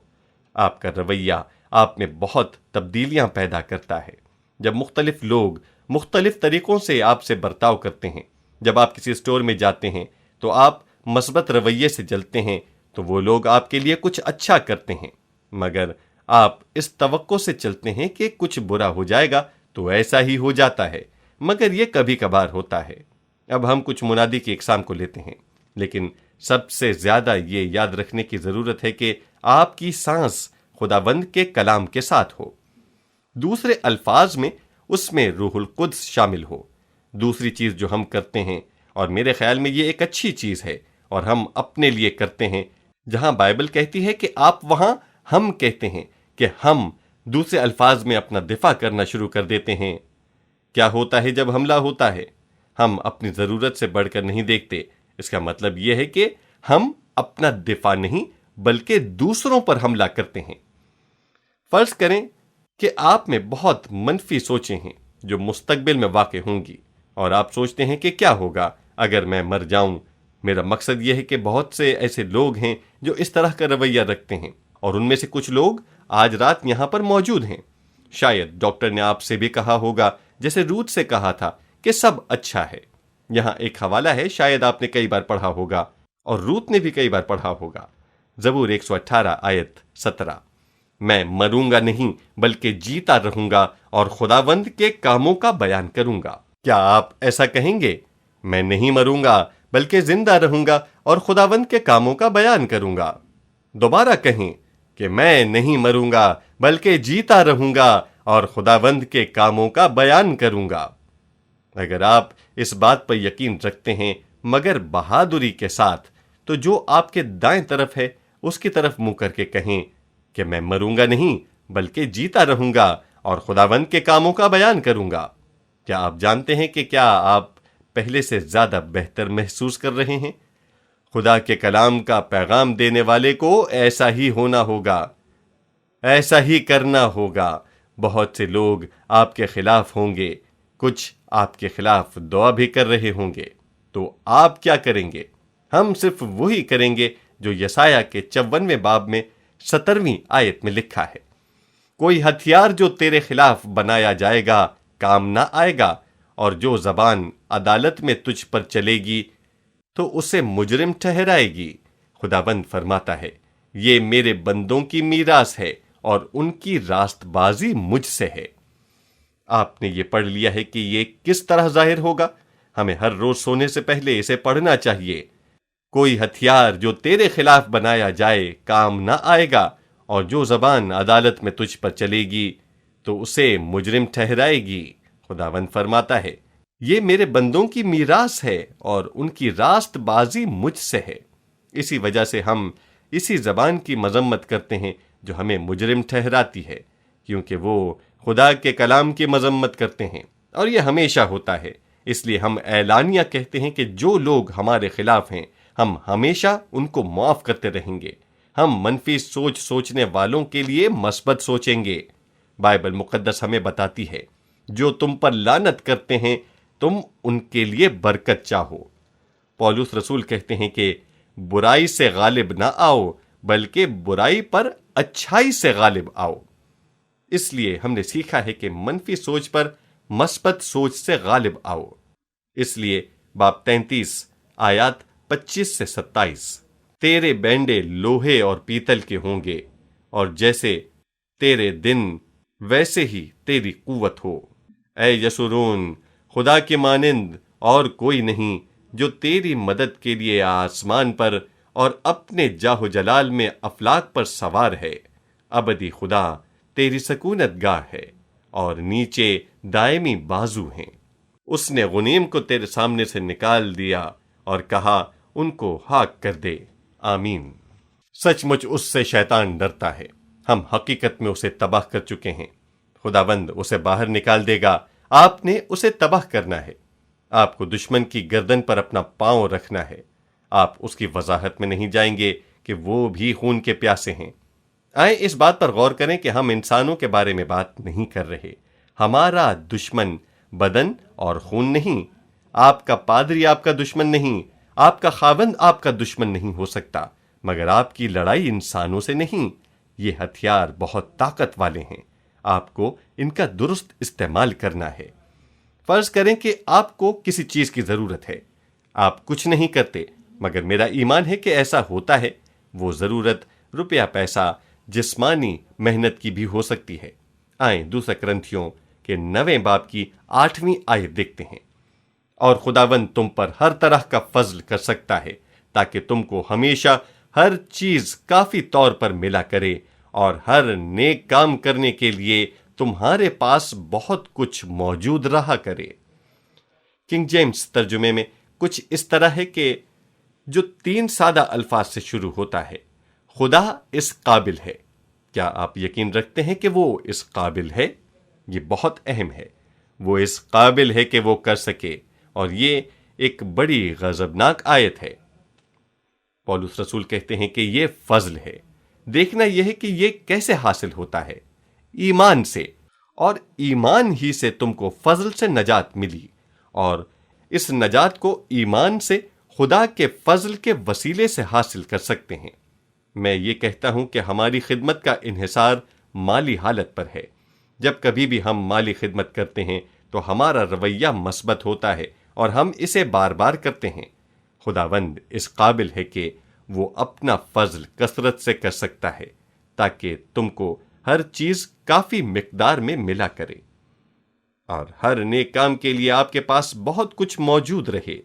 آپ کا رویہ آپ میں بہت تبدیلیاں پیدا کرتا ہے۔ جب مختلف لوگ مختلف طریقوں سے آپ سے برتاؤ کرتے ہیں، جب آپ کسی اسٹور میں جاتے ہیں تو آپ مثبت رویے سے چلتے ہیں تو وہ لوگ آپ کے لیے کچھ اچھا کرتے ہیں، مگر آپ اس توقع سے چلتے ہیں کہ کچھ برا ہو جائے گا تو ایسا ہی ہو جاتا ہے، مگر یہ کبھی کبھار ہوتا ہے۔ اب ہم کچھ منادی کی اقسام کو لیتے ہیں، لیکن سب سے زیادہ یہ یاد رکھنے کی ضرورت ہے کہ آپ کی سانس خداوند کے کلام کے ساتھ ہو، دوسرے الفاظ میں اس میں روح القدس شامل ہو۔ دوسری چیز جو ہم کرتے ہیں، اور میرے خیال میں یہ ایک اچھی چیز ہے اور ہم اپنے لیے کرتے ہیں، جہاں بائبل کہتی ہے کہ آپ، وہاں ہم کہتے ہیں کہ ہم دوسرے الفاظ میں اپنا دفاع کرنا شروع کر دیتے ہیں۔ کیا ہوتا ہے جب حملہ ہوتا ہے؟ ہم اپنی ضرورت سے بڑھ کر نہیں دیکھتے۔ اس کا مطلب یہ ہے کہ ہم اپنا دفاع نہیں بلکہ دوسروں پر حملہ کرتے ہیں۔ فرض کریں کہ آپ میں بہت منفی سوچیں ہیں جو مستقبل میں واقع ہوں گی، اور آپ سوچتے ہیں کہ کیا ہوگا اگر میں مر جاؤں۔ میرا مقصد یہ ہے کہ بہت سے ایسے لوگ ہیں جو اس طرح کا رویہ رکھتے ہیں، اور ان میں سے کچھ لوگ آج رات یہاں پر موجود ہیں۔ شاید ڈاکٹر نے آپ سے بھی کہا ہوگا، جیسے روت سے کہا تھا، کہ سب اچھا ہے۔ یہاں ایک حوالہ ہے، شاید آپ نے کئی بار پڑھا ہوگا اور روت نے بھی کئی بار پڑھا ہوگا۔ زبور 118 آیت 17، میں مروں گا نہیں بلکہ جیتا رہوں گا اور خداوند کے کاموں کا بیان کروں گا۔ کیا آپ ایسا کہیں گے؟ میں نہیں مروں گا بلکہ زندہ رہوں گا اور خداوند کے کاموں کا بیان کروں گا۔ دوبارہ کہیں کہ میں نہیں مروں گا بلکہ جیتا رہوں گا اور خداوند کے کاموں کا بیان کروں گا۔ اگر آپ اس بات پر یقین رکھتے ہیں مگر بہادری کے ساتھ، تو جو آپ کے دائیں طرف ہے اس کی طرف منہ کر کے کہیں کہ میں مروں گا نہیں بلکہ جیتا رہوں گا اور خداوند کے کاموں کا بیان کروں گا۔ کیا آپ جانتے ہیں کہ کیا آپ پہلے سے زیادہ بہتر محسوس کر رہے ہیں؟ خدا کے کلام کا پیغام دینے والے کو ایسا ہی ہونا ہوگا، ایسا ہی کرنا ہوگا۔ بہت سے لوگ آپ کے خلاف ہوں گے، کچھ آپ کے خلاف دعا بھی کر رہے ہوں گے، تو آپ کیا کریں گے؟ ہم صرف وہی کریں گے جو یسایہ کے 54ویں باب میں 17ویں آیت میں لکھا ہے، کوئی ہتھیار جو تیرے خلاف بنایا جائے گا کام نہ آئے گا، اور جو زبان عدالت میں تجھ پر چلے گی تو اسے مجرم ٹھہرائے گی۔ خداوند فرماتا ہے، یہ میرے بندوں کی میراث ہے اور ان کی راست بازی مجھ سے ہے۔ آپ نے یہ پڑھ لیا ہے کہ یہ کس طرح ظاہر ہوگا؟ ہمیں ہر روز سونے سے پہلے اسے پڑھنا چاہیے۔ کوئی ہتھیار جو تیرے خلاف بنایا جائے کام نہ آئے گا، اور جو زبان عدالت میں تجھ پر چلے گی تو اسے مجرم ٹھہرائے گی۔ خداوند فرماتا ہے، یہ میرے بندوں کی میراث ہے اور ان کی راست بازی مجھ سے ہے۔ اسی وجہ سے ہم اسی زبان کی مذمت کرتے ہیں جو ہمیں مجرم ٹھہراتی ہے، کیونکہ وہ خدا کے کلام کی مذمت کرتے ہیں، اور یہ ہمیشہ ہوتا ہے۔ اس لیے ہم اعلانیہ کہتے ہیں کہ جو لوگ ہمارے خلاف ہیں ہم ہمیشہ ان کو معاف کرتے رہیں گے۔ ہم منفی سوچ سوچنے والوں کے لیے مثبت سوچیں گے۔ بائبل مقدس ہمیں بتاتی ہے، جو تم پر لعنت کرتے ہیں تم ان کے لیے برکت چاہو۔ پولس رسول کہتے ہیں کہ برائی سے غالب نہ آؤ بلکہ برائی پر اچھائی سے غالب آؤ۔ اس لیے ہم نے سیکھا ہے کہ منفی سوچ پر مثبت سوچ سے غالب آؤ۔ اس لیے باب 33 آیات 25 سے 27، تیرے بینڈے لوہے اور پیتل کے ہوں گے، اور جیسے تیرے دن ویسے ہی تیری قوت ہو۔ اے یسورون، خدا کے مانند اور کوئی نہیں جو تیری مدد کے لیے آسمان پر اور اپنے جاہ و جلال میں افلاک پر سوار ہے۔ ابدی خدا تیری سکونت گاہ ہے اور نیچے دائمی بازو ہیں۔ اس نے غنیم کو تیرے سامنے سے نکال دیا اور کہا ان کو ہاک کر دے۔ آمین۔ سچ مچ اس سے شیطان ڈرتا ہے، ہم حقیقت میں اسے تباہ کر چکے ہیں۔ خداوند اسے باہر نکال دے گا، آپ نے اسے تباہ کرنا ہے۔ آپ کو دشمن کی گردن پر اپنا پاؤں رکھنا ہے۔ آپ اس کی وضاحت میں نہیں جائیں گے کہ وہ بھی خون کے پیاسے ہیں۔ آئیں اس بات پر غور کریں کہ ہم انسانوں کے بارے میں بات نہیں کر رہے۔ ہمارا دشمن بدن اور خون نہیں۔ آپ کا پادری آپ کا دشمن نہیں، آپ کا خاوند آپ کا دشمن نہیں ہو سکتا، مگر آپ کی لڑائی انسانوں سے نہیں۔ یہ ہتھیار بہت طاقت والے ہیں، آپ کو ان کا درست استعمال کرنا ہے۔ فرض کریں کہ آپ کو کسی چیز کی ضرورت ہے، آپ کچھ نہیں کرتے، مگر میرا ایمان ہے کہ ایسا ہوتا ہے۔ وہ ضرورت روپیہ پیسہ، جسمانی محنت کی بھی ہو سکتی ہے۔ آئیں 2 کرنتھیوں کے 9 باب کی 8ویں آیت دیکھتے ہیں، اور خداوند تم پر ہر طرح کا فضل کر سکتا ہے تاکہ تم کو ہمیشہ ہر چیز کافی طور پر ملا کرے اور ہر نیک کام کرنے کے لیے تمہارے پاس بہت کچھ موجود رہا کرے۔ کنگ جیمز ترجمے میں کچھ اس طرح ہے کہ جو 3 سادہ الفاظ سے شروع ہوتا ہے، خدا اس قابل ہے۔ کیا آپ یقین رکھتے ہیں کہ وہ اس قابل ہے؟ یہ بہت اہم ہے۔ وہ اس قابل ہے کہ وہ کر سکے، اور یہ ایک بڑی غضبناک آیت ہے۔ پولس رسول کہتے ہیں کہ یہ فضل ہے۔ دیکھنا یہ ہے کہ یہ کیسے حاصل ہوتا ہے؟ ایمان سے، اور ایمان ہی سے تم کو فضل سے نجات ملی، اور اس نجات کو ایمان سے خدا کے فضل کے وسیلے سے حاصل کر سکتے ہیں۔ میں یہ کہتا ہوں کہ ہماری خدمت کا انحصار مالی حالت پر ہے۔ جب کبھی بھی ہم مالی خدمت کرتے ہیں تو ہمارا رویہ مثبت ہوتا ہے اور ہم اسے بار بار کرتے ہیں۔ خداوند اس قابل ہے کہ وہ اپنا فضل کثرت سے کر سکتا ہے تاکہ تم کو ہر چیز کافی مقدار میں ملا کرے، اور ہر نیک کام کے لیے آپ کے پاس بہت کچھ موجود رہے۔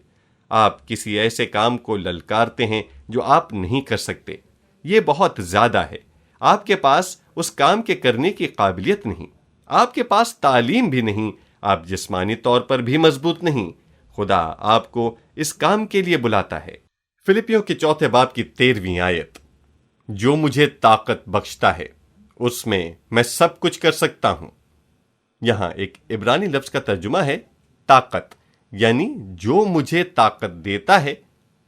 آپ کسی ایسے کام کو للکارتے ہیں جو آپ نہیں کر سکتے، یہ بہت زیادہ ہے۔ آپ کے پاس اس کام کے کرنے کی قابلیت نہیں، آپ کے پاس تعلیم بھی نہیں، آپ جسمانی طور پر بھی مضبوط نہیں۔ خدا آپ کو اس کام کے لیے بلاتا ہے۔ فلپیوں کے 4 باب کی 13ویں آیت، جو مجھے طاقت بخشتا ہے اس میں سب کچھ کر سکتا ہوں۔ یہاں ایک عبرانی لفظ کا ترجمہ ہے طاقت، یعنی جو مجھے طاقت دیتا ہے۔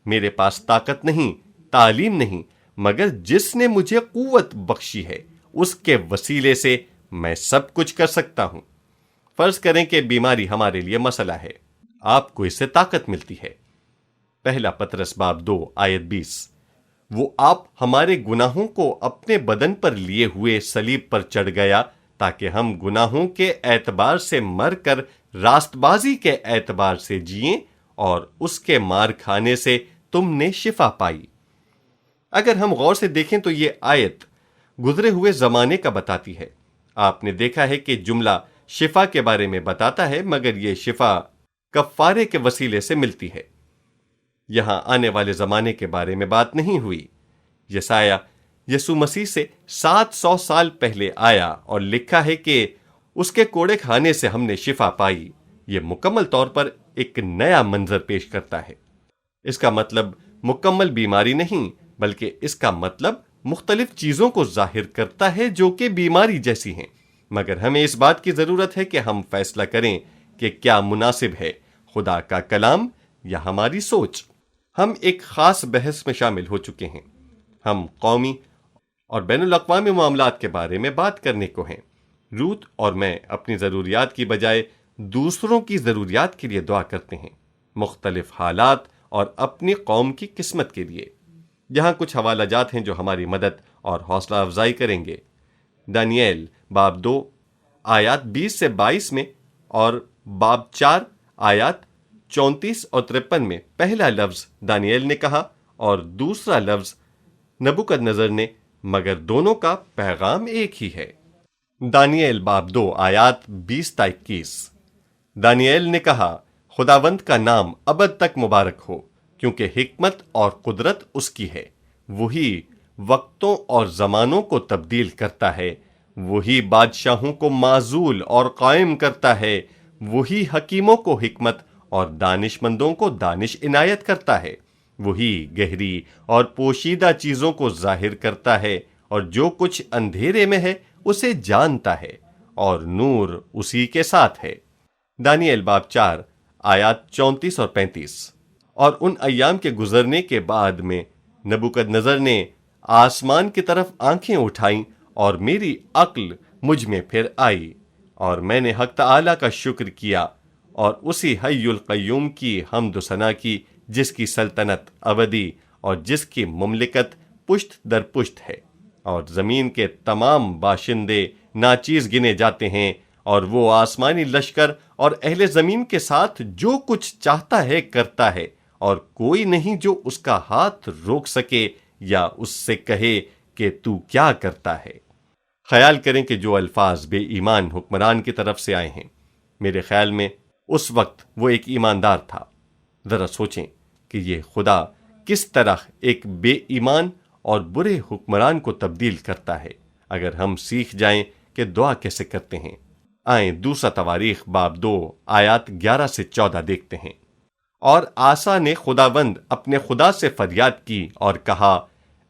میرے پاس طاقت نہیں، تعلیم نہیں، مگر جس نے مجھے قوت بخشی ہے اس کے وسیلے سے میں سب کچھ کر سکتا ہوں۔ فرض کریں کہ بیماری ہمارے لیے مسئلہ ہے، آپ کو اس سے طاقت ملتی ہے۔ پہلا پطرس باب 2 آیت 20، وہ آپ ہمارے گناہوں کو اپنے بدن پر لیے ہوئے صلیب پر چڑھ گیا تاکہ ہم گناہوں کے اعتبار سے مر کر راست بازی کے اعتبار سے جئیں، اور اس کے مار کھانے سے تم نے شفا پائی۔ اگر ہم غور سے دیکھیں تو یہ آیت گزرے ہوئے زمانے کا بتاتی ہے۔ آپ نے دیکھا ہے کہ جملہ شفا کے بارے میں بتاتا ہے، مگر یہ شفا کفارے کے وسیلے سے ملتی ہے۔ یہاں آنے والے زمانے کے بارے میں بات نہیں ہوئی۔ یسایہ یسوع مسیح سے 700 سال پہلے آیا اور لکھا ہے کہ اس کے کوڑے کھانے سے ہم نے شفا پائی۔ یہ مکمل طور پر ایک نیا منظر پیش کرتا ہے۔ اس کا مطلب مکمل بیماری نہیں، بلکہ اس کا مطلب مختلف چیزوں کو ظاہر کرتا ہے جو کہ بیماری جیسی ہیں۔ مگر ہمیں اس بات کی ضرورت ہے کہ ہم فیصلہ کریں کہ کیا مناسب ہے، خدا کا کلام یا ہماری سوچ۔ ہم ایک خاص بحث میں شامل ہو چکے ہیں۔ ہم قومی اور بین الاقوامی معاملات کے بارے میں بات کرنے کو ہیں۔ روت اور میں اپنی ضروریات کی بجائے دوسروں کی ضروریات کے لیے دعا کرتے ہیں، مختلف حالات اور اپنی قوم کی قسمت کے لیے۔ یہاں کچھ حوالہ جات ہیں جو ہماری مدد اور حوصلہ افزائی کریں گے۔ دانییل باب 2 آیات 20 سے 22 میں اور باب 4 آیات 34 اور 53 میں پہلا لفظ دانییل نے کہا اور دوسرا لفظ نبوکدنضر نے، مگر دونوں کا پیغام ایک ہی ہے۔ دانییل باب 2 آیات 20 تا 21، دانییل نے کہا، خداوند کا نام ابد تک مبارک ہو، کیونکہ حکمت اور قدرت اس کی ہے۔ وہی وقتوں اور زمانوں کو تبدیل کرتا ہے، وہی بادشاہوں کو معزول اور قائم کرتا ہے، وہی حکیموں کو حکمت اور دانش مندوں کو دانش عنایت کرتا ہے، وہی گہری اور پوشیدہ چیزوں کو ظاہر کرتا ہے، اور جو کچھ اندھیرے میں ہے اسے جانتا ہے، اور نور اسی کے ساتھ ہے۔ دانییل باب 4 آیات 34 اور 35۔ اور ان ایام کے گزرنے کے بعد میں نبوکدنضر نے آسمان کی طرف آنکھیں اٹھائیں، اور میری عقل مجھ میں پھر آئی، اور میں نے حق تعالی کا شکر کیا اور اسی حی القیوم کی حمد و ثنا کی، جس کی سلطنت ابدی اور جس کی مملکت پشت در پشت ہے، اور زمین کے تمام باشندے ناچیز گنے جاتے ہیں، اور وہ آسمانی لشکر اور اہل زمین کے ساتھ جو کچھ چاہتا ہے کرتا ہے، اور کوئی نہیں جو اس کا ہاتھ روک سکے یا اس سے کہے کہ تو کیا کرتا ہے۔ خیال کریں کہ جو الفاظ بے ایمان حکمران کی طرف سے آئے ہیں، میرے خیال میں اس وقت وہ ایک ایماندار تھا۔ ذرا سوچیں کہ یہ خدا کس طرح ایک بے ایمان اور برے حکمران کو تبدیل کرتا ہے۔ اگر ہم سیکھ جائیں کہ دعا کیسے کرتے ہیں، آئیں دوسرا تواریخ باب 2 آیات 11 سے 14 دیکھتے ہیں۔ اور آسا نے خداوند اپنے خدا سے فریاد کی اور کہا،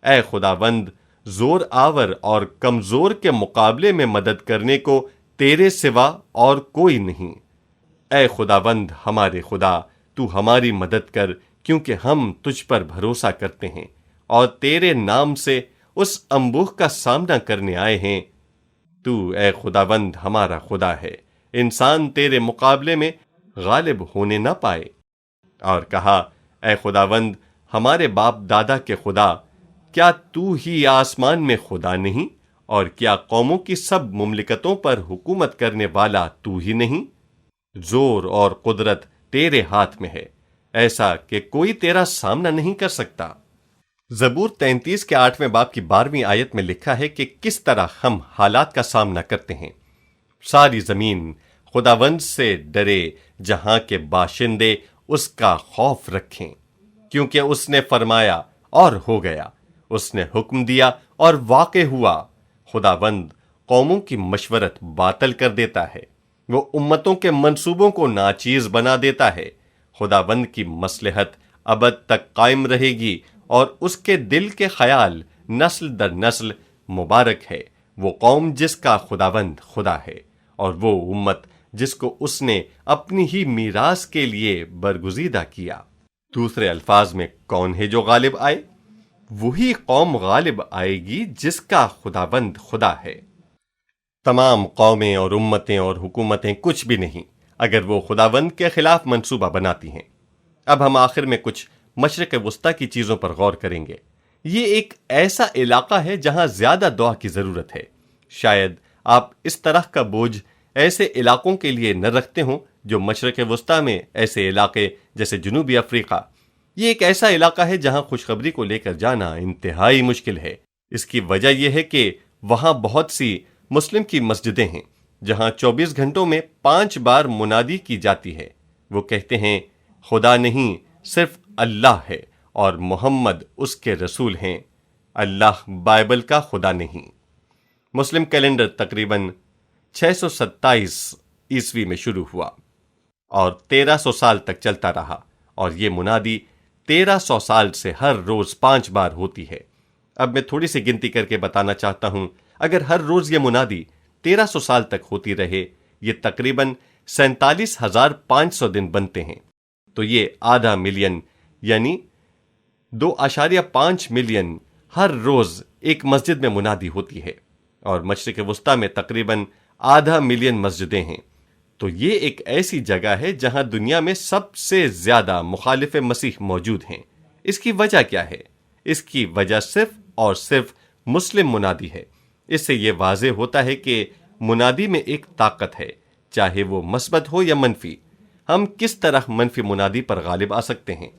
اے خداوند، زور آور اور کمزور کے مقابلے میں مدد کرنے کو تیرے سوا اور کوئی نہیں۔ اے خداوند ہمارے خدا، تو ہماری مدد کر، کیونکہ ہم تجھ پر بھروسہ کرتے ہیں اور تیرے نام سے اس انبوہ کا سامنا کرنے آئے ہیں۔ تو اے خداوند ہمارا خدا ہے، انسان تیرے مقابلے میں غالب ہونے نہ پائے۔ اور کہا، اے خداوند ہمارے باپ دادا کے خدا، کیا تو ہی آسمان میں خدا نہیں؟ اور کیا قوموں کی سب مملکتوں پر حکومت کرنے والا تو ہی نہیں؟ زور اور قدرت تیرے ہاتھ میں ہے، ایسا کہ کوئی تیرا سامنا نہیں کر سکتا۔ زبور 33 کے 8ویں باب کی 12ویں آیت میں لکھا ہے کہ کس طرح ہم حالات کا سامنا کرتے ہیں۔ ساری زمین خداوند سے ڈرے، جہاں کے باشندے اس کا خوف رکھیں، کیونکہ اس نے فرمایا اور ہو گیا، اس نے حکم دیا اور واقع ہوا۔ خداوند قوموں کی مشورت باطل کر دیتا ہے، وہ امتوں کے منصوبوں کو ناچیز بنا دیتا ہے۔ خداوند کی مصلحت ابد تک قائم رہے گی، اور اس کے دل کے خیال نسل در نسل مبارک ہے۔ وہ قوم جس کا خداوند خدا ہے، اور وہ امت جس کو اس نے اپنی ہی میراث کے لیے برگزیدہ کیا۔ دوسرے الفاظ میں کون ہے جو غالب آئے؟ وہی قوم غالب آئے گی جس کا خداوند خدا ہے۔ تمام قومیں اور امتیں اور حکومتیں کچھ بھی نہیں اگر وہ خداوند کے خلاف منصوبہ بناتی ہیں۔ اب ہم آخر میں کچھ مشرق وسطیٰ کی چیزوں پر غور کریں گے۔ یہ ایک ایسا علاقہ ہے جہاں زیادہ دعا کی ضرورت ہے۔ شاید آپ اس طرح کا بوجھ ایسے علاقوں کے لیے نہ رکھتے ہوں جو مشرق وسطیٰ میں ایسے علاقے جیسے جنوبی افریقہ۔ یہ ایک ایسا علاقہ ہے جہاں خوشخبری کو لے کر جانا انتہائی مشکل ہے۔ اس کی وجہ یہ ہے کہ وہاں بہت سی مسلم کی مسجدیں ہیں جہاں 24 گھنٹوں میں 5 بار منادی کی جاتی ہے۔ وہ کہتے ہیں خدا نہیں، صرف اللہ ہے، اور محمد اس کے رسول ہیں۔ اللہ بائبل کا خدا نہیں۔ مسلم کیلنڈر تقریباً 627 عیسوی میں شروع ہوا اور 1300 سال تک چلتا رہا، اور یہ منادی 1300 سال سے ہر روز 5 بار ہوتی ہے۔ اب میں تھوڑی سی گنتی کر کے بتانا چاہتا ہوں، اگر ہر روز یہ منادی 1300 سال تک ہوتی رہے، یہ تقریباً 47,500 دن بنتے ہیں۔ تو یہ آدھا ملین یعنی 2.5 ملین ہر روز ایک مسجد میں منادی ہوتی ہے، اور مشرق وسطیٰ میں تقریباً آدھا ملین مسجدیں ہیں۔ تو یہ ایک ایسی جگہ ہے جہاں دنیا میں سب سے زیادہ مخالف مسیح موجود ہیں۔ اس کی وجہ کیا ہے؟ اس کی وجہ صرف اور صرف مسلم منادی ہے۔ اس سے یہ واضح ہوتا ہے کہ منادی میں ایک طاقت ہے، چاہے وہ مثبت ہو یا منفی۔ ہم کس طرح منفی منادی پر غالب آ سکتے ہیں؟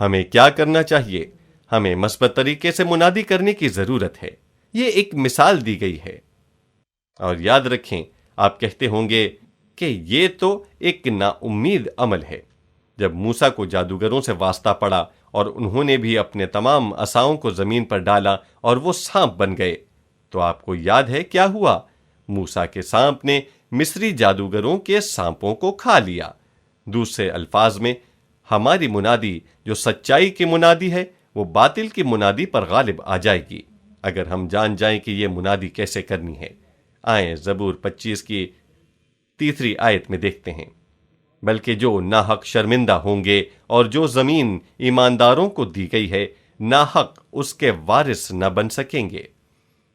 ہمیں کیا کرنا چاہیے؟ ہمیں مثبت طریقے سے منادی کرنے کی ضرورت ہے۔ یہ ایک مثال دی گئی ہے۔ اور یاد رکھیں، آپ کہتے ہوں گے کہ یہ تو ایک نا امید عمل ہے۔ جب موسیٰ کو جادوگروں سے واسطہ پڑا اور انہوں نے بھی اپنے تمام عصاؤں کو زمین پر ڈالا اور وہ سانپ بن گئے، تو آپ کو یاد ہے کیا ہوا؟ موسیٰ کے سانپ نے مصری جادوگروں کے سانپوں کو کھا لیا۔ دوسرے الفاظ میں، ہماری منادی جو سچائی کی منادی ہے، وہ باطل کی منادی پر غالب آ جائے گی اگر ہم جان جائیں کہ یہ منادی کیسے کرنی ہے۔ آئیں زبور 25 کی 3 آیت میں دیکھتے ہیں، بلکہ جو ناحق شرمندہ ہوں گے، اور جو زمین ایمانداروں کو دی گئی ہے، ناحق اس کے وارث نہ بن سکیں گے۔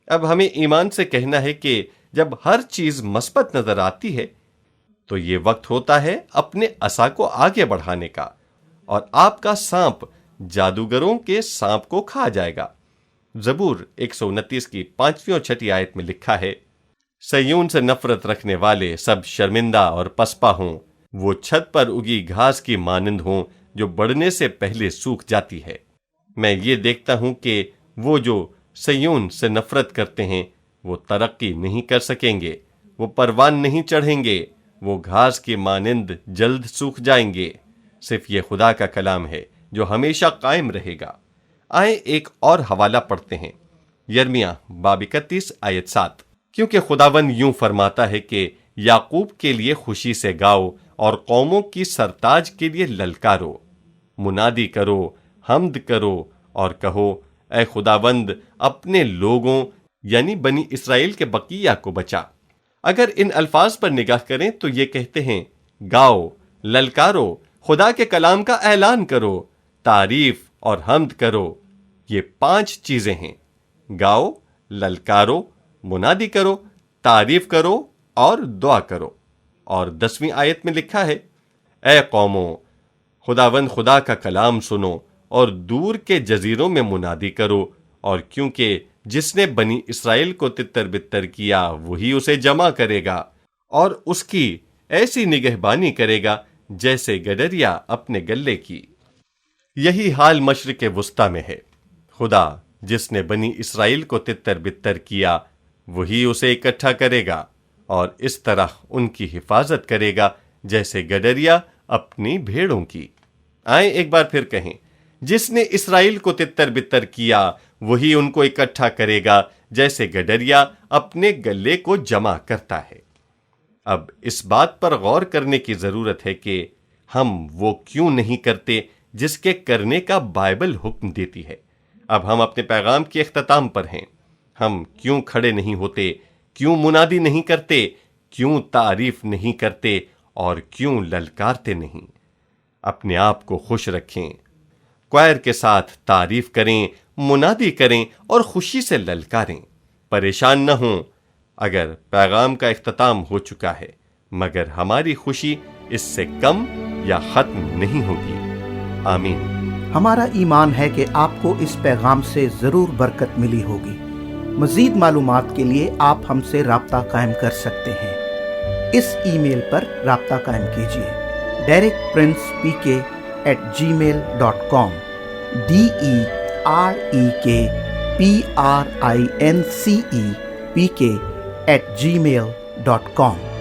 اب ہمیں ایمان سے کہنا ہے کہ جب ہر چیز مثبت نظر آتی ہے تو یہ وقت ہوتا ہے اپنے عصا کو آگے بڑھانے کا، اور آپ کا سانپ جادوگروں کے سانپ کو کھا جائے گا۔ زبور 129 کی 5ویں اور 6 آیت میں لکھا ہے، سیون سے نفرت رکھنے والے سب شرمندہ اور پسپا ہوں، وہ چھت پر اگی گھاس کی مانند ہوں جو بڑھنے سے پہلے سوکھ جاتی ہے۔ میں یہ دیکھتا ہوں کہ وہ جو سیون سے نفرت کرتے ہیں وہ ترقی نہیں کر سکیں گے، وہ پروان نہیں چڑھیں گے، وہ گھاس کی مانند جلد سوکھ جائیں گے۔ صرف یہ خدا کا کلام ہے جو ہمیشہ قائم رہے گا۔ آئیں ایک اور حوالہ پڑھتے ہیں، یرمیہ باب 31 آیت 7۔ کیونکہ خداوند یوں فرماتا ہے کہ یعقوب کے لیے خوشی سے گاؤ اور قوموں کی سرتاج کے لیے للکارو، منادی کرو، حمد کرو اور کہو، اے خداوند اپنے لوگوں یعنی بنی اسرائیل کے بقیہ کو بچا۔ اگر ان الفاظ پر نگاہ کریں تو یہ کہتے ہیں گاؤ، للکارو، خدا کے کلام کا اعلان کرو، تعریف اور حمد کرو۔ یہ 5 چیزیں ہیں، گاؤ، للکارو، منادی کرو، تعریف کرو اور دعا کرو۔ اور 10ویں آیت میں لکھا ہے، اے قوموں، خداوند خدا کا کلام سنو اور دور کے جزیروں میں منادی کرو، اور کیونکہ جس نے بنی اسرائیل کو تتر بتر کیا وہی اسے جمع کرے گا اور اس کی ایسی نگہبانی کرے گا جیسے گڈریا اپنے گلے کی۔ یہی حال مشرق وسطی میں ہے۔ خدا جس نے بنی اسرائیل کو تتر بتر کیا وہی اسے اکٹھا کرے گا اور اس طرح ان کی حفاظت کرے گا جیسے گڈریا اپنی بھیڑوں کی۔ آئیں ایک بار پھر کہیں، جس نے اسرائیل کو تتر بتر کیا وہی ان کو اکٹھا کرے گا جیسے گڈریا اپنے گلے کو جمع کرتا ہے۔ اب اس بات پر غور کرنے کی ضرورت ہے کہ ہم وہ کیوں نہیں کرتے جس کے کرنے کا بائبل حکم دیتی ہے۔ اب ہم اپنے پیغام کے اختتام پر ہیں۔ ہم کیوں کھڑے نہیں ہوتے، کیوں منادی نہیں کرتے، کیوں تعریف نہیں کرتے اور کیوں للکارتے نہیں؟ اپنے آپ کو خوش رکھیں، کوائر کے ساتھ تعریف کریں، منادی کریں اور خوشی سے للکاریں۔ پریشان نہ ہوں اگر پیغام کا اختتام ہو چکا ہے، مگر ہماری خوشی اس سے کم یا ختم نہیں ہوگی۔ آمین۔ ہمارا ایمان ہے کہ آپ کو اس پیغام سے ضرور برکت ملی ہوگی۔ مزید معلومات کے لیے آپ ہم سے رابطہ قائم کر سکتے ہیں۔ اس ای میل پر رابطہ قائم کیجیے، DerekPrincePK@gmail.com DerekPrincepK@gmail.com